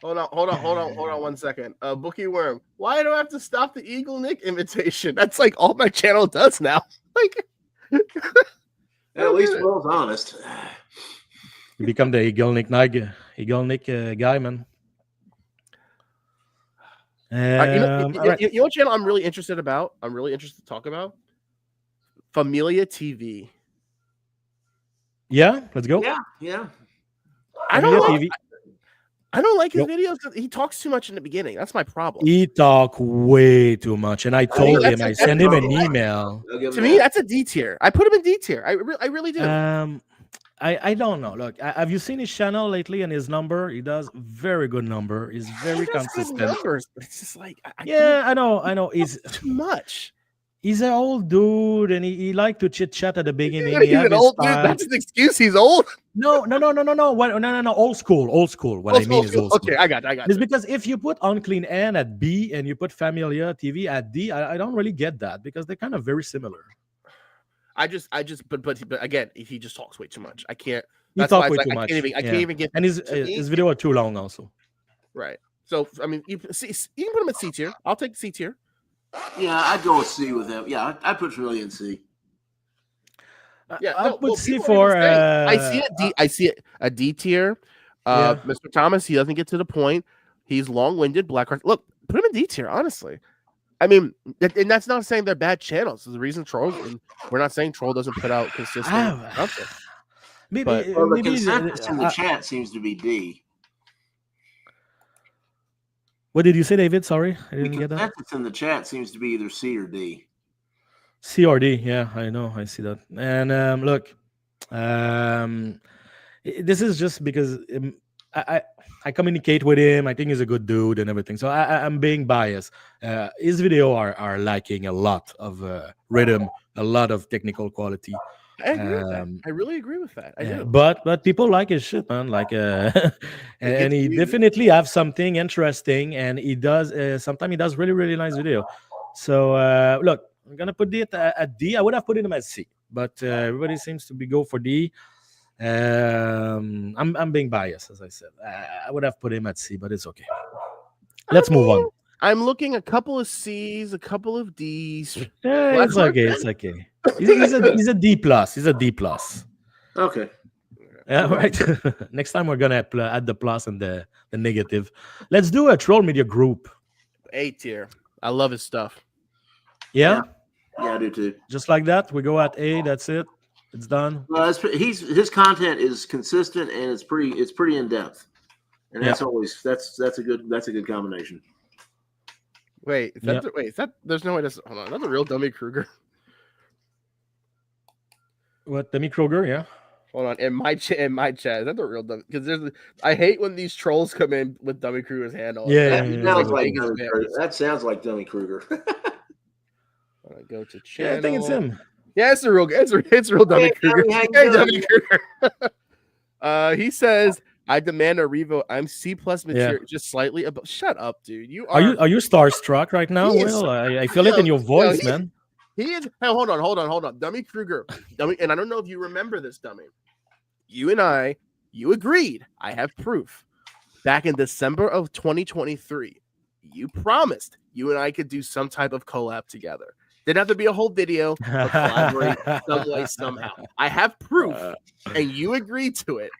Hold on 1 second. Bookie Worm, why do I have to stop the Eagle Nick invitation? That's like all my channel does now. Like, at least Will's honest. You become the Eagle Nick guy, man. You know what channel I'm really interested about? I'm really interested to talk about Familia TV. Yeah, let's go. Yeah. I don't like his videos because he talks too much in the beginning. That's my problem. He talk way too much, and I told him. I sent him an email. To me, that's a D tier. I put him in D tier. I really do. I don't know. Look, have you seen his channel lately and his number? He does very good number. He's very consistent. Numbers, but it's just like I know. He's too much. He's an old dude, and he liked to chit chat at the beginning. He's an old dude. That's an excuse. He's old. No. No. Old school. What I mean is old school. Okay, I got. It's because if you put Unclean N at B and you put Familia TV at D, I don't really get that because they're kind of very similar. But again, he just talks way too much. I can't. He talks way too much. I can't even get. And his video are too long also. Right. So I mean, you can put him at C tier. I'll take C tier. Yeah, I'd go with C with him. Yeah, I'd put Familia in C. Yeah, I put C for. I see it a D tier. Mr. Thomas, he doesn't get to the point. He's long-winded. Blackheart. Look, put him in D tier. Honestly, I mean, and that's not saying they're bad channels. There's a reason Troll. We're not saying Troll doesn't put out consistent content. The consensus in the chat seems to be D. What did you say, David? Sorry, I didn't get that. The consensus in the chat seems to be either C or D. C or D, yeah, I know, I see that. And look, this is just because I communicate with him. I think he's a good dude and everything. So I'm being biased. His video are lacking a lot of rhythm, a lot of technical quality. I agree with that. I really agree with that. I do. But people like his shit, man. Like, and he definitely have something interesting, and he does. Sometimes he does really, really nice video. So look, I'm gonna put it at D. I would have put him at C, but everybody seems to go for D. I'm being biased, as I said. I would have put him at C, but it's okay. Let's move on. I'm looking a couple of C's, a couple of D's. Yeah, it's okay. It's okay. He's a D plus. He's a D plus. Okay. Yeah, right. Next time we're gonna add the plus and the negative. Let's do a troll media group. A tier. I love his stuff. Yeah. Yeah, I do too. Just like that, we go at A. That's it. It's done. Well, his content is consistent and it's pretty in depth, and that's always that's a good combination. Wait, is that there's no way to hold on. That's a real Dummy Kruger. What, Dummy Kruger? Yeah. Hold on, in my chat, is that the real Dummy? Because I hate when these trolls come in with Dummy Kruger's handle. That sounds like Dummy Kruger. I go to channel. Yeah, I think it's him. Yeah, it's real Dummy Kruger. Hey, Dummy Kruger. He says, "I demand a revote. I'm C+ material, just slightly above." Shut up, dude. Are you starstruck right now? Will, I feel it in your voice, man. He is. Hey, hold on. Dummy Kruger. And I don't know if you remember this, Dummy. You and you agreed. I have proof. Back in December of 2023, you promised you and I could do some type of collab together. Didn't have to be a whole video, but collaborate some way, somehow. I have proof, and you agreed to it.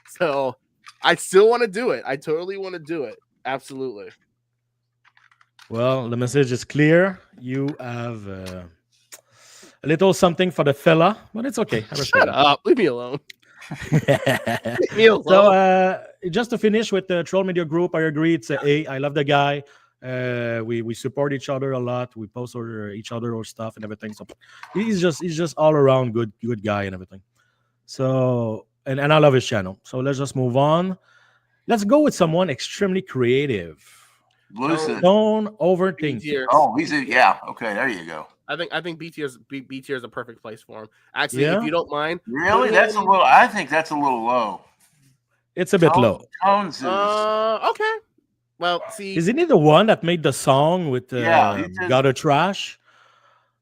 So I still want to do it. I totally want to do it. Absolutely. Well, the message is clear. You have a little something for the fella, but it's okay. Shut up. Leave me alone. Leave me alone. So just to finish with the Troll Media Group, I agree. It's A. I love the guy. We support each other a lot. We post each other or stuff and everything. So he's just all around good guy and everything. So and I love his channel. So let's just move on. Let's go with someone extremely creative. Lucid. Don't overthink. Oh, okay, there you go. I think B tier is a perfect place for him. Actually, if you don't mind. Really? I think that's a little low. It's a bit low. Okay. Well, see, isn't he the one that made the song with Gutter Trash?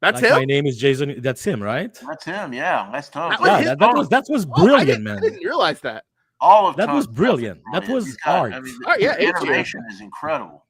That's him. My name is Jason. That's him, right? That's him. Yeah, that's Tom. That was brilliant, man. I didn't realize that. All of that was brilliant. That was art. The animation is incredible.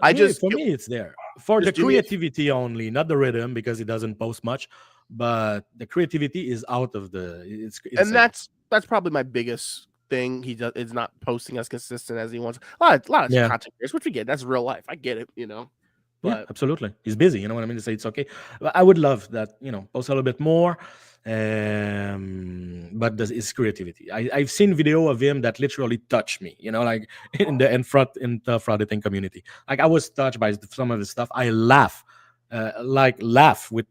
For me, it's there for the creativity only, not the rhythm, because it doesn't post much. But the creativity is out of the. And that's probably my biggest thing. He is not posting as consistent as he wants. A lot of content creators, which we get. That's real life. I get it. But yeah, absolutely. He's busy. You know what I mean? To say it's okay. But I would love that. Post a little bit more. But it's creativity. I've seen video of him that literally touched me. Like in the Anti-Frauditing community. Like I was touched by some of the stuff. I laugh with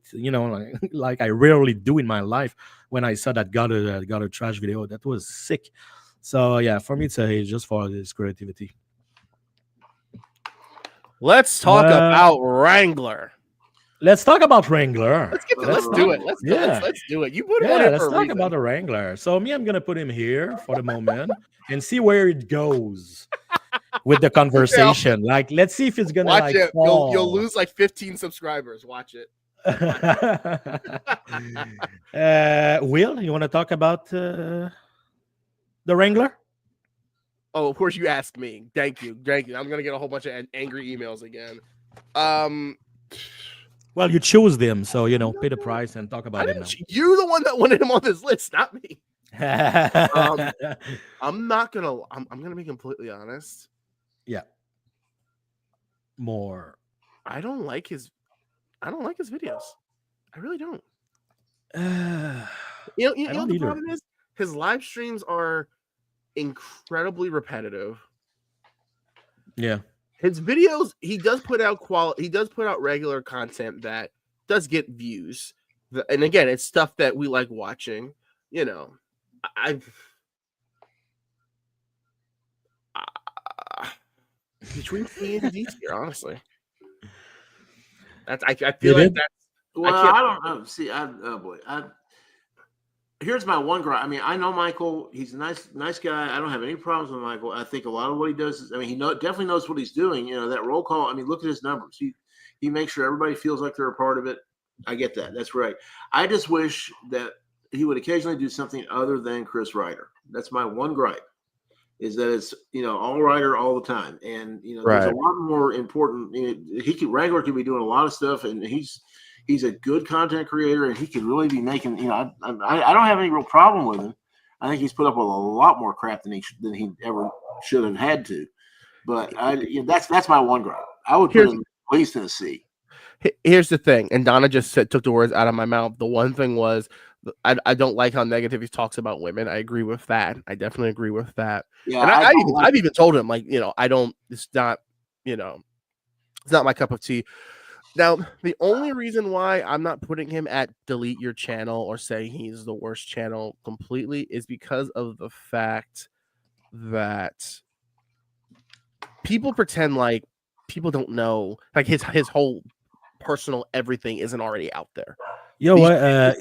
like I rarely do in my life when I saw that got a trash video. That was sick. So yeah, for me it's just for this creativity. Let's talk about Wrangler. Let's talk about Wrangler. Let's do it. Let's do it. You put it on it. Let's talk about the Wrangler. So I'm gonna put him here for the moment and see where it goes with the conversation. Like, let's see if it's gonna watch it. You'll lose like 15 subscribers. Watch it. Will, you want to talk about the Wrangler? Oh, of course you asked me. Thank you. I'm gonna get a whole bunch of angry emails again. Well, you chose them, so pay the price and talk about it now. You're the one that wanted him on this list, not me. I'm gonna be completely honest. Yeah. More. I don't like his videos. I really don't. You know what the problem is? His live streams are incredibly repetitive. Yeah. His videos, he does put out regular content that does get views. And again, it's stuff that we like watching. between C and D tier, honestly. I feel like that's. Well, I don't know. See, oh boy, here's my one gripe. I mean, I know Michael. He's a nice guy. I don't have any problems with Michael. I think a lot of what he does is, I mean, he definitely knows what he's doing. You know, that roll call. I mean, look at his numbers. He makes sure everybody feels like they're a part of it. I get that. That's right. I just wish that he would occasionally do something other than Chris Ryder. That's my one gripe. Is that it's, you know, all Ryder all the time, and you know, there's a lot more important. You know, Wrangler could be doing a lot of stuff, and he's a good content creator, and he could really be making. You know, I don't have any real problem with him. I think he's put up with a lot more crap than he ever should have had to. But that's my one gripe. I would put him at least in a C. Here's the thing, and Donna just took the words out of my mouth. The one thing was, I don't like how negative he talks about women. I agree with that. I definitely agree with that. Yeah, and I've even told him, like, you know, it's not, you know, it's not my cup of tea. Now, the only reason why I'm not putting him at delete your channel or saying he's the worst channel completely is because of the fact that people pretend like people don't know, like his whole personal everything isn't already out there. You know what?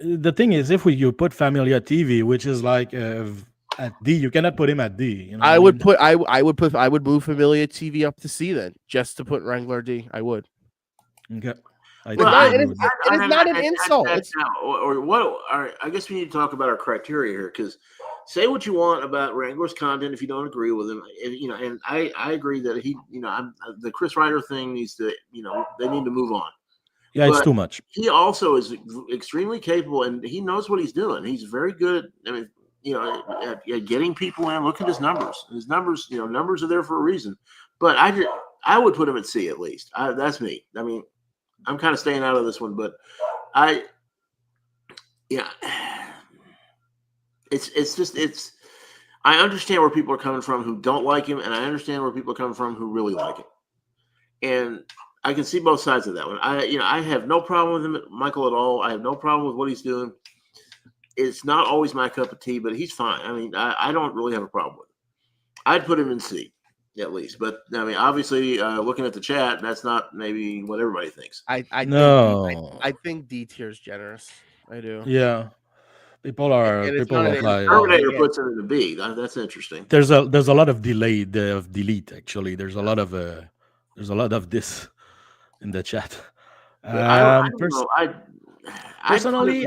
The thing is, if you put Familia TV, which is like at D, you cannot put him at D. You know I would move Familia TV up to C then, just to put Wrangler D. I would. Okay. It is not an insult. I guess we need to talk about our criteria here, because say what you want about Wrangler's content if you don't agree with him. You know, and I agree that the Chris Ryder thing needs to, you know, they need to move on. Yeah, it's too much. He also is extremely capable, and he knows what he's doing. He's very good. I mean, you know, at getting people in. Look at his numbers. His numbers, you know, numbers are there for a reason. But I would put him at C at least. That's me. I mean, I'm kind of staying out of this one, but it's. I understand where people are coming from who don't like him, and I understand where people are coming from who really like him, and I can see both sides of that one. I have no problem with him, Michael, at all. I have no problem with what he's doing. It's not always my cup of tea, but he's fine. I mean, I don't really have a problem with him. I'd put him in C at least. But I mean, obviously, looking at the chat, that's not maybe what everybody thinks. I think D tier is generous. I do. Yeah. People are like Terminator puts it in the B. That's interesting. There's a lot of delete actually. There's a lot of this in the chat. Personally,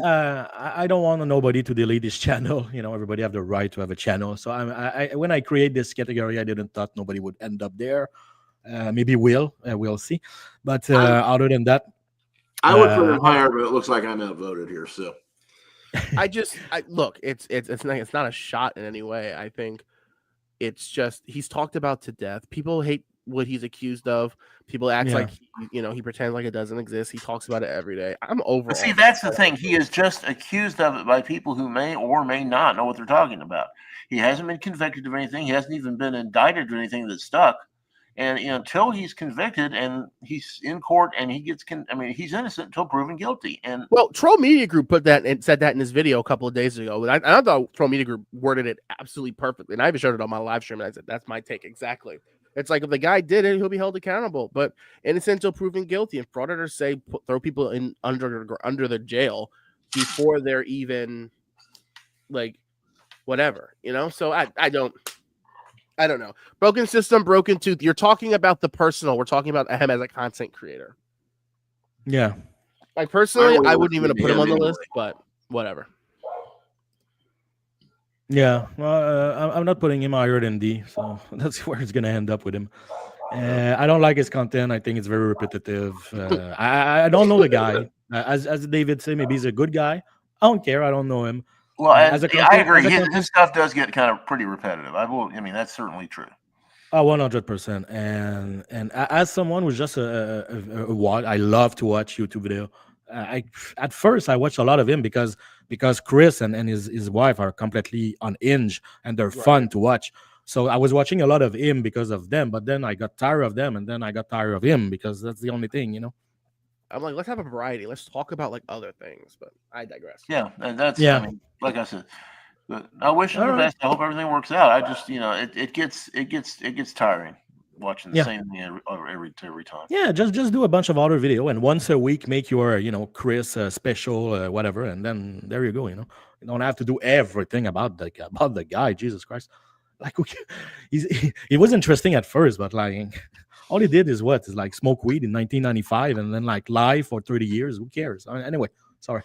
I don't want nobody to delete this channel. You know, everybody have the right to have a channel. So when I create this category, I didn't thought nobody would end up there. Maybe we'll see. But other than that, I would put him higher, but it looks like I'm outvoted here. So look, it's not a shot in any way. I think it's just he's talked about to death. People hate what he's accused of. People act like he pretends like it doesn't exist. He talks about it every day. I'm over. But see, that's the thing. He is just accused of it by people who may or may not know what they're talking about. He hasn't been convicted of anything. He hasn't even been indicted or anything that's stuck. And until he's convicted and he's in court and he gets, he's innocent until proven guilty. And Troll Media Group put that and said that in his video a couple of days ago. I thought Troll Media Group worded it absolutely perfectly, and I even showed it on my live stream. And I said, "That's my take exactly." It's like if the guy did it, he'll be held accountable. But innocent until proven guilty. And frauditors say throw people in under the jail before they're even like whatever, So I don't know. Broken system, broken tooth. You're talking about the personal. We're talking about him as a content creator. Yeah. Like personally, I wouldn't even put him on the list, but whatever. Yeah, well, I'm not putting him higher than D, so that's where it's gonna end up with him. I don't like his content. I think it's very repetitive. I don't know the guy. As David said, maybe he's a good guy. I don't care. I don't know him. Well, I agree. His stuff does get kind of pretty repetitive. That's certainly true. 100%. And as someone who's just I love to watch YouTube video. At first I watched a lot of him because Chris and his wife are completely unhinged and they're fun to watch. So I was watching a lot of him because of them, but then I got tired of them and then I got tired of him because that's the only thing, I'm like, let's have a variety. Let's talk about like other things, but I digress. Yeah, and that's like I said, but I wish him the best. I hope everything works out. I just, it gets tiring. watching the same thing every time. Yeah, just do a bunch of other video, and once a week make your Chris special whatever, and then there you go. You don't have to do everything about the guy. Jesus Christ, like he was interesting at first, but like all he did is like smoke weed in 1995 and then like lie for 30 years. Who cares? Anyway, sorry.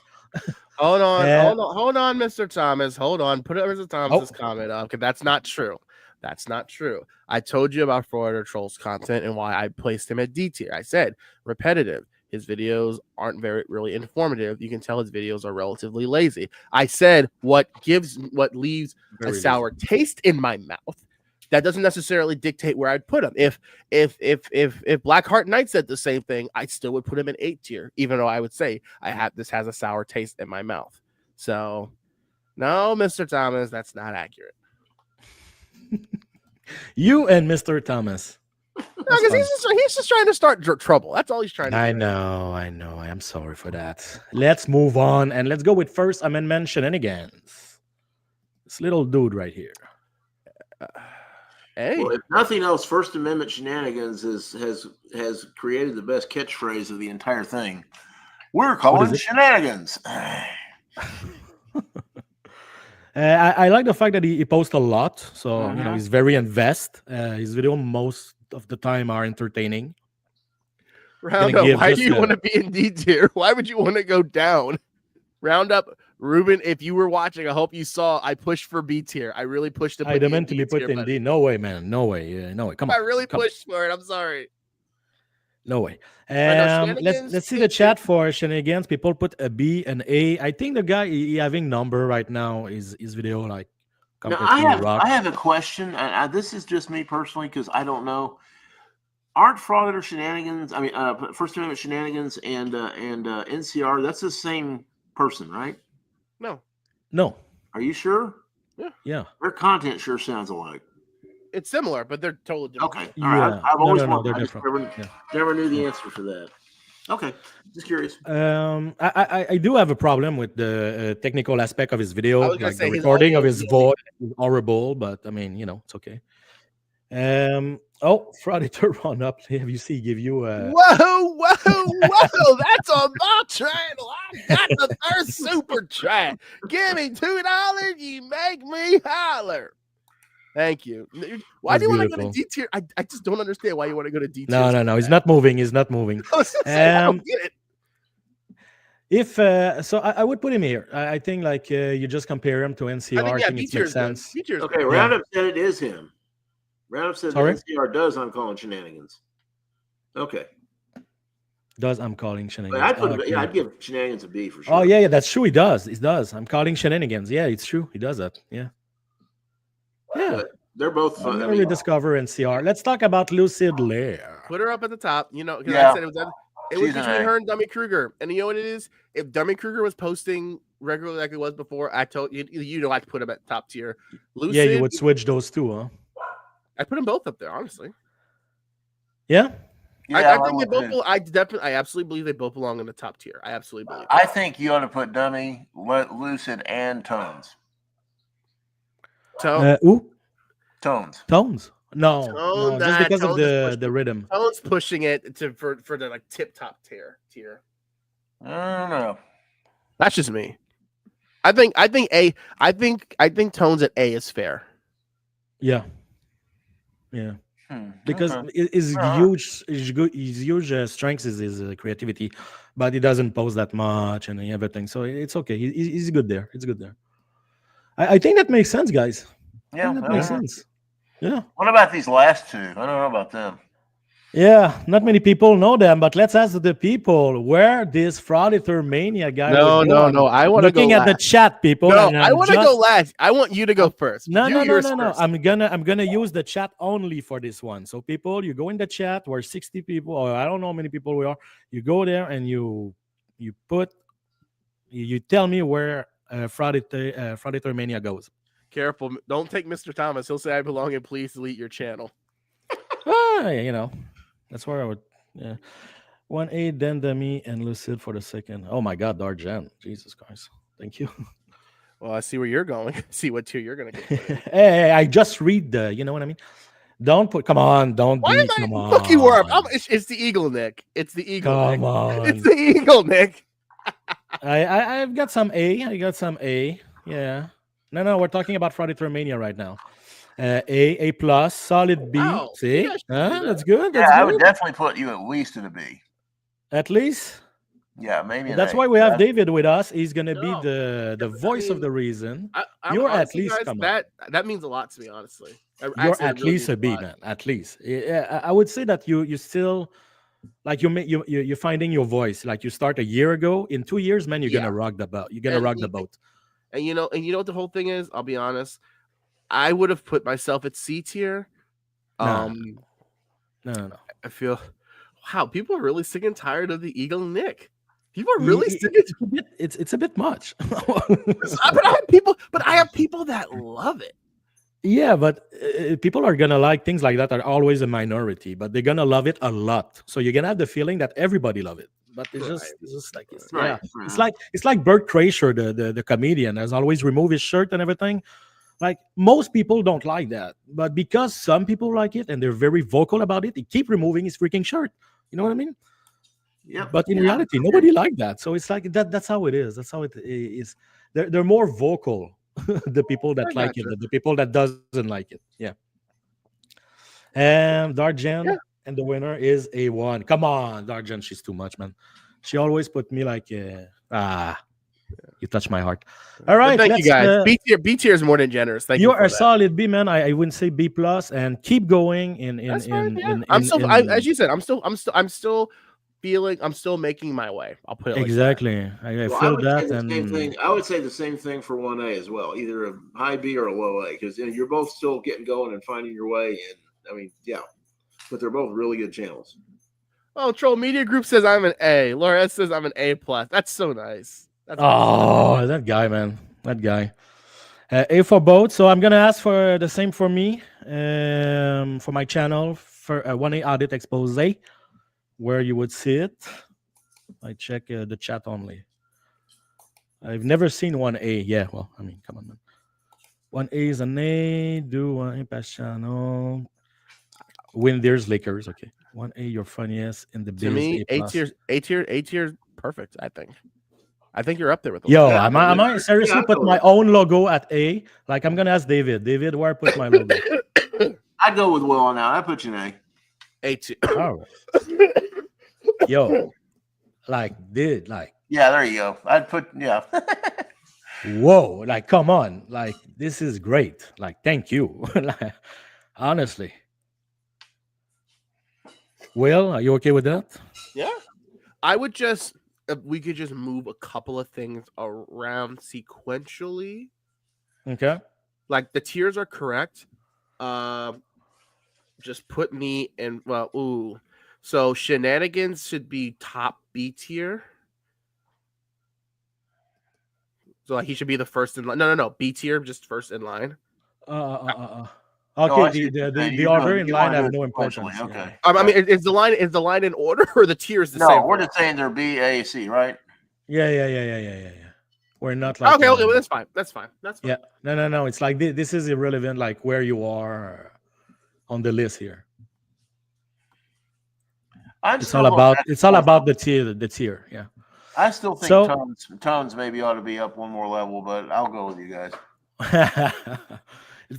Hold on, Mr. Thomas. Hold on. Put Mr. Thomas's comment up, because that's not true. That's not true. I told you about Frauditor Troll's content and why I placed him at D tier. I said repetitive. His videos aren't really informative. You can tell his videos are relatively lazy. I said what leaves a sour taste in my mouth. That doesn't necessarily dictate where I'd put him. If Blackheart Knight said the same thing, I still would put him in 8 tier, even though I would say this has a sour taste in my mouth. So, no, Mr. Thomas, that's not accurate. You and Mr. Thomas. No, because he's just trying to start trouble. That's all he's trying to do. I know. I'm sorry for that. Let's move on and let's go with First Amendment shenanigans. This little dude right here. Hey. Well, if nothing else, First Amendment shenanigans has created the best catchphrase of the entire thing. We're calling it shenanigans. I like the fact that he posts a lot, so he's very invested. His video most of the time are entertaining. Roundup, why do you want to be in D tier? Why would you want to go down? Roundup, Ruben, if you were watching, I hope you saw I pushed for B tier. I really pushed to I meant to be put in D. No way, man. No way. No way. Come on. I really pushed for it. I'm sorry. No way. Let's see the chat for shenanigans. People put a B and A. I think the guy he having number right now is his video like. Now, I have a question. This is just me personally because I don't know. Aren't Frauditor shenanigans? I mean, First Amendment shenanigans and NCR. That's the same person, right? No. Are you sure? Yeah. Their content sure sounds alike. It's similar, but they're totally different. Okay. All right. I've always they're I different. never knew the answer for that. Okay. Just curious. I do have a problem with the technical aspect of his video. Like the recording of his voice is horrible, but I mean, it's okay. Frauditor run up. Have you see? Give you a whoa! That's on my channel. I got the third super chat. Give me $2. You make me holler. Thank you. Why do you want to go to D tier? I just don't understand why you want to go to D tier. No. He's not moving. He's not moving. I don't get it. If so, I would put him here. I think like you just compare him to NCR. I think it makes sense. Okay, Roundup said it is him. Roundup said NCR does I'm calling shenanigans. Okay. Does I'm calling shenanigans? I'd give shenanigans a B for sure. Oh yeah, that's true. He does. He does. I'm calling shenanigans. Yeah, it's true. He does that. Yeah. Yeah. They're both fun. Let me discover NCR. Let's talk about Lucid Lair. Put her up at the top. Because I said it was between her and Dummy Kruger. And you know what it is? If Dummy Kruger was posting regularly like it was before, I told you, I'd put him at top tier. Lucid, yeah, you would switch those two, huh? I put them both up there, honestly. Yeah. I think they both. I absolutely believe they both belong in the top tier. I absolutely believe. I think you ought to put Dummy, Lucid, and Tones. Tones. No, just because of the rhythm. Tones pushing it for the like tip top tier. I don't know. That's just me. I think Tones at A is fair. Yeah. Because his huge strength is his creativity, but he doesn't post that much and everything, so it's okay. He's good there. It's good there. I think that makes sense, guys. Yeah, that makes sense. Yeah. What about these last two? I don't know about them. Yeah, not many people know them, but let's ask the people where this Frauditor Mania guy. No. I want to go looking at the chat, people. No, I want to go last. I want you to go first. No. I'm gonna use the chat only for this one. So people, you go in the chat. We're 60 people, or I don't know how many people we are. You go there and you tell me where Frauditor Mania goes. Careful, don't take Mr. Thomas. He'll say I belong and please delete your channel. That's where I would. Yeah, 1A, then Demi and Lucid for the second. Oh my God, Darjan, Jesus Christ, thank you. Well, I see where you're going. See what tier you're gonna get. Hey, I just read the. You know what I mean? Don't put. Come on, don't Why be. am I Come on. Cookie Worm? It's the eagle, Nick. It's the eagle. Come Nick. on. It's the eagle, Nick. I've got some A. I got some A. Yeah. No, we're talking about Frauditor Mania right now. A plus, solid B. Wow. See, You guys should do that. that's good. Yeah, That's I good. would definitely put you at least in a B. At least. Yeah, maybe. That's an A. why we have David with us. He's gonna be No. the voice of the reason. You're at least guys, come on. that means a lot to me, honestly. You're at least a B, man. At least. Yeah, I would say that you still like you're finding your voice. Like you start a year ago. In 2 years, man, you're gonna rock the boat. You're gonna rock the boat. And you know what the whole thing is? I'll be honest. I would have put myself at C tier. No. I feel wow, people are really sick and tired of the Eagle Nick. People are really sick and it's a bit much. but I have people that love it. Yeah, but people are gonna like things like that are always a minority, but they're gonna love it a lot. So you're gonna have the feeling that everybody love it. But it's just like it's like Bert Kreischer, the comedian, has always removed his shirt and everything. Like most people don't like that, but because some people like it and they're very vocal about it, he keep removing his freaking shirt. You know what I mean? Yeah. But in reality, nobody like that. So it's like that. That's how it is. That's how it is. They're more vocal. The people that like it, the people that doesn't like it. Yeah. Darjan, and the winner is A1. Come on, Darjan, she's too much, man. She always put me like you touch my heart. All right, thank you guys. B tier is more than generous. Thank you. You're a solid B, man. I wouldn't say B plus, and keep going as you said, I'm still feeling, I'm still making my way. I'll put it exactly. I feel that. Same thing. I would say the same thing for 1A as well, either a high B or a low A, because you're both still getting going and finding your way. And I mean, yeah, but they're both really good channels. Oh, Troll Media Group says I'm an A. Laura says I'm an A plus. That's so nice. That's awesome. That guy, man. That guy. A for both. So I'm gonna ask for the same for me. For my channel for 1A audit expose, where you would see it. I check the chat only. I've never seen 1A. Yeah, well, I mean, come on, man. 1A is an A. Do 1A past channel. Win there's Lakers. Okay. 1A, your funniest in the biz. To me, A tier, perfect. I think you're up there with the Yo, am I seriously put my own logo at A? Like I'm gonna ask David. David, where I put my logo? I'd go with Will now. I put you in A. A2. Oh. Yo, yeah, there you go. I'd put Whoa, like come on, like this is great. Like thank you. Like, honestly. Will, are you okay with that? Yeah. We could just move a couple of things around sequentially. Okay. Like the tiers are correct. Just put me in. So shenanigans should be top B tier. So like he should be the first in line. No. B tier, just first in line. Okay, the order in line has no importance. Okay. I mean, is the line in order or the tiers the same? No, we're just saying they're B, A, C, right? Yeah. We're not like okay. Well, that's fine. That's fine. Yeah. No. It's like this is irrelevant. Like where you are on the list here. It's all about the tier. The tier. Yeah. I still think tones maybe ought to be up one more level, but I'll go with you guys.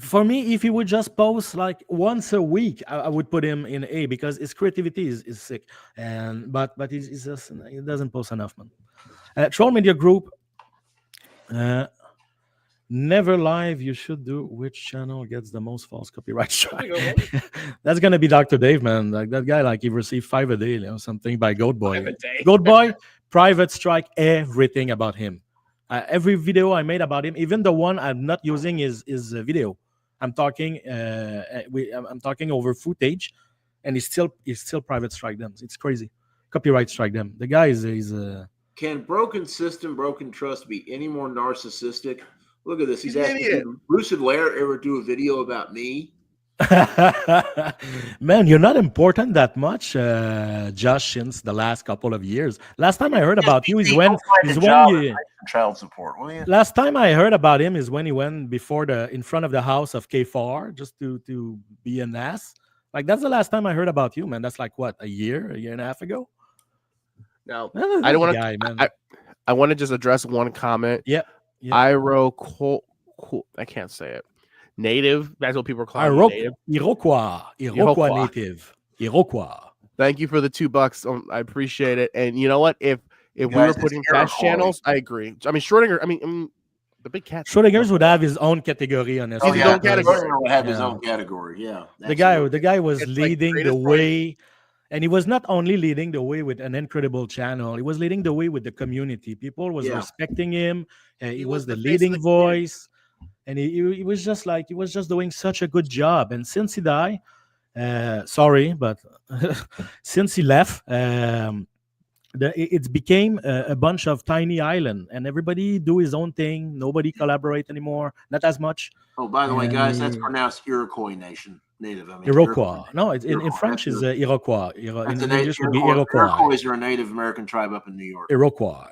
For me, if he would just post like once a week, I would put him in A because his creativity is sick. But he's just, he doesn't post enough, man. Troll Media Group. Never live. You should do which channel gets the most false copyright strike. That's gonna be Dr. Dave, man. Like that guy, like he received 5 a day, something by Goat Boy. Goat Boy, private strike everything about him. Every video I made about him, even the one I'm not using is video. I'm talking over footage, and he's still private strike them. It's crazy, copyright strike them. The guy is. Can broken system, broken trust be any more narcissistic? Look at this. He's asking, did Lucid Lair ever do a video about me? Man, you're not important that much, Josh, since the last couple of years. Last time I heard about you is when you. Child support, will you? Last time I heard about him is when he went before in front of the house of K4 just to be an ass. Like that's the last time I heard about you, man. That's like what, a year and a half ago. No, I don't want to. I want to just address one comment. Yeah. I can't say it. Native. That's what people are calling native. Iroquois native. Iroquois. Thank you for the $2. I appreciate it. And you know what? If we were putting fast channels, I agree. I mean, Schrodinger. I mean, the big cat. Schrodinger's would have his own category on this. His own category. Schrodinger would have his own category. Yeah. The guy was leading the way. And he was not only leading the way with an incredible channel, he was leading the way with the community. People was respecting him. He was the leading voice. And he was just doing such a good job. And since he died, sorry, but since he left, it became a bunch of tiny island, and everybody do his own thing. Nobody collaborate anymore, not as much. Oh, by the way, guys, that's pronounced Iroquois native. I mean, Iroquois. No, in French is Iroquois. In English would be Iroquois. Iroquois are a Native American tribe up in New York. Iroquois.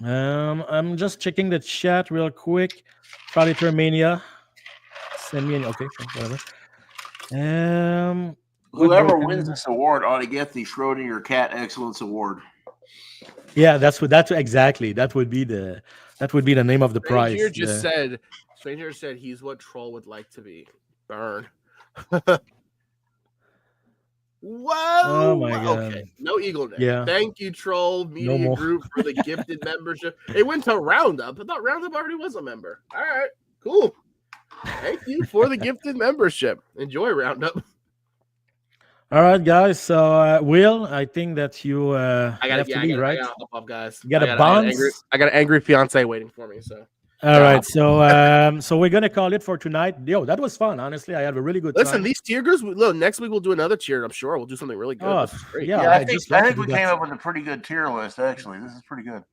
I'm just checking the chat real quick. Frauditor Mania. Send me okay, whatever. Whoever wins this award ought to get the Schrodinger Cat Excellence Award. Yeah, that's exactly. That would be the name of the prize. Stranger said he's what Troll would like to be. Burn. Whoa! Oh my god! Okay, no Eagle Neck. Yeah. Thank you, Troll Media Group, for the gifted membership. It went to Roundup. I thought Roundup already was a member. All right, cool. Thank you for the gifted membership. Enjoy Roundup. All right, guys. So, Will, I think that you I have to leave, right? I gotta hop off, guys. You got a bounce. I got an angry fiance waiting for me. So. All right, so we're gonna call it for tonight. Yo, that was fun. Honestly, I had a really good time. Listen, these tier groups. Look, next week we'll do another tier. I'm sure we'll do something really good. Oh, yeah, I think we came up with a pretty good tier list. Actually, this is pretty good.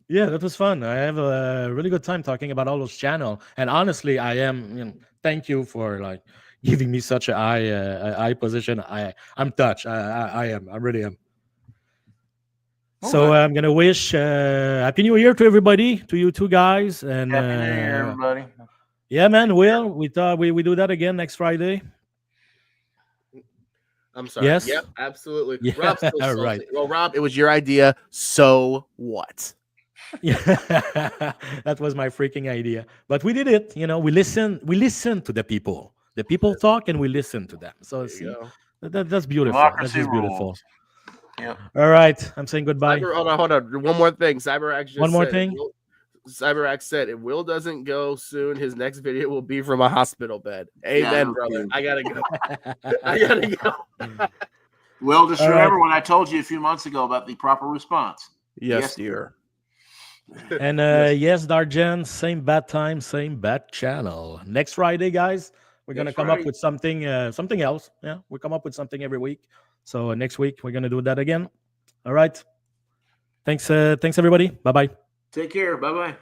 Yeah, that was fun. I have a really good time talking about all those channels. And honestly, I am. Thank you for like giving me such a high position. I'm touched. I am. I really am. So I'm gonna wish Happy New Year to everybody, to you two guys, and Happy New Year, everybody. Yeah, man. Will we thought we do that again next Friday? I'm sorry. Yes. Yep. Absolutely. Yeah. Rob's still All salty. right. Well, Rob, it was your idea. So what? Yeah, that was my freaking idea. But we did it. We listen to the people. The people talk, and we listen to them. So see, that's beautiful. That's just beautiful. Yeah. All right. I'm saying goodbye. Hold on. One more thing. CyberX just One more said, thing. CyberX said, if Will doesn't go soon, his next video will be from a hospital bed. Amen, brother. I gotta go. Will, just remember when I told you a few months ago about the proper response. Yes, dear. And yes, Darjan, same bad time, same bad channel. Next Friday, guys, we're gonna come up with something else. Yeah, we come up with something every week. So next week we're gonna do that again. All right. Thanks everybody. Bye bye. Take care. Bye bye.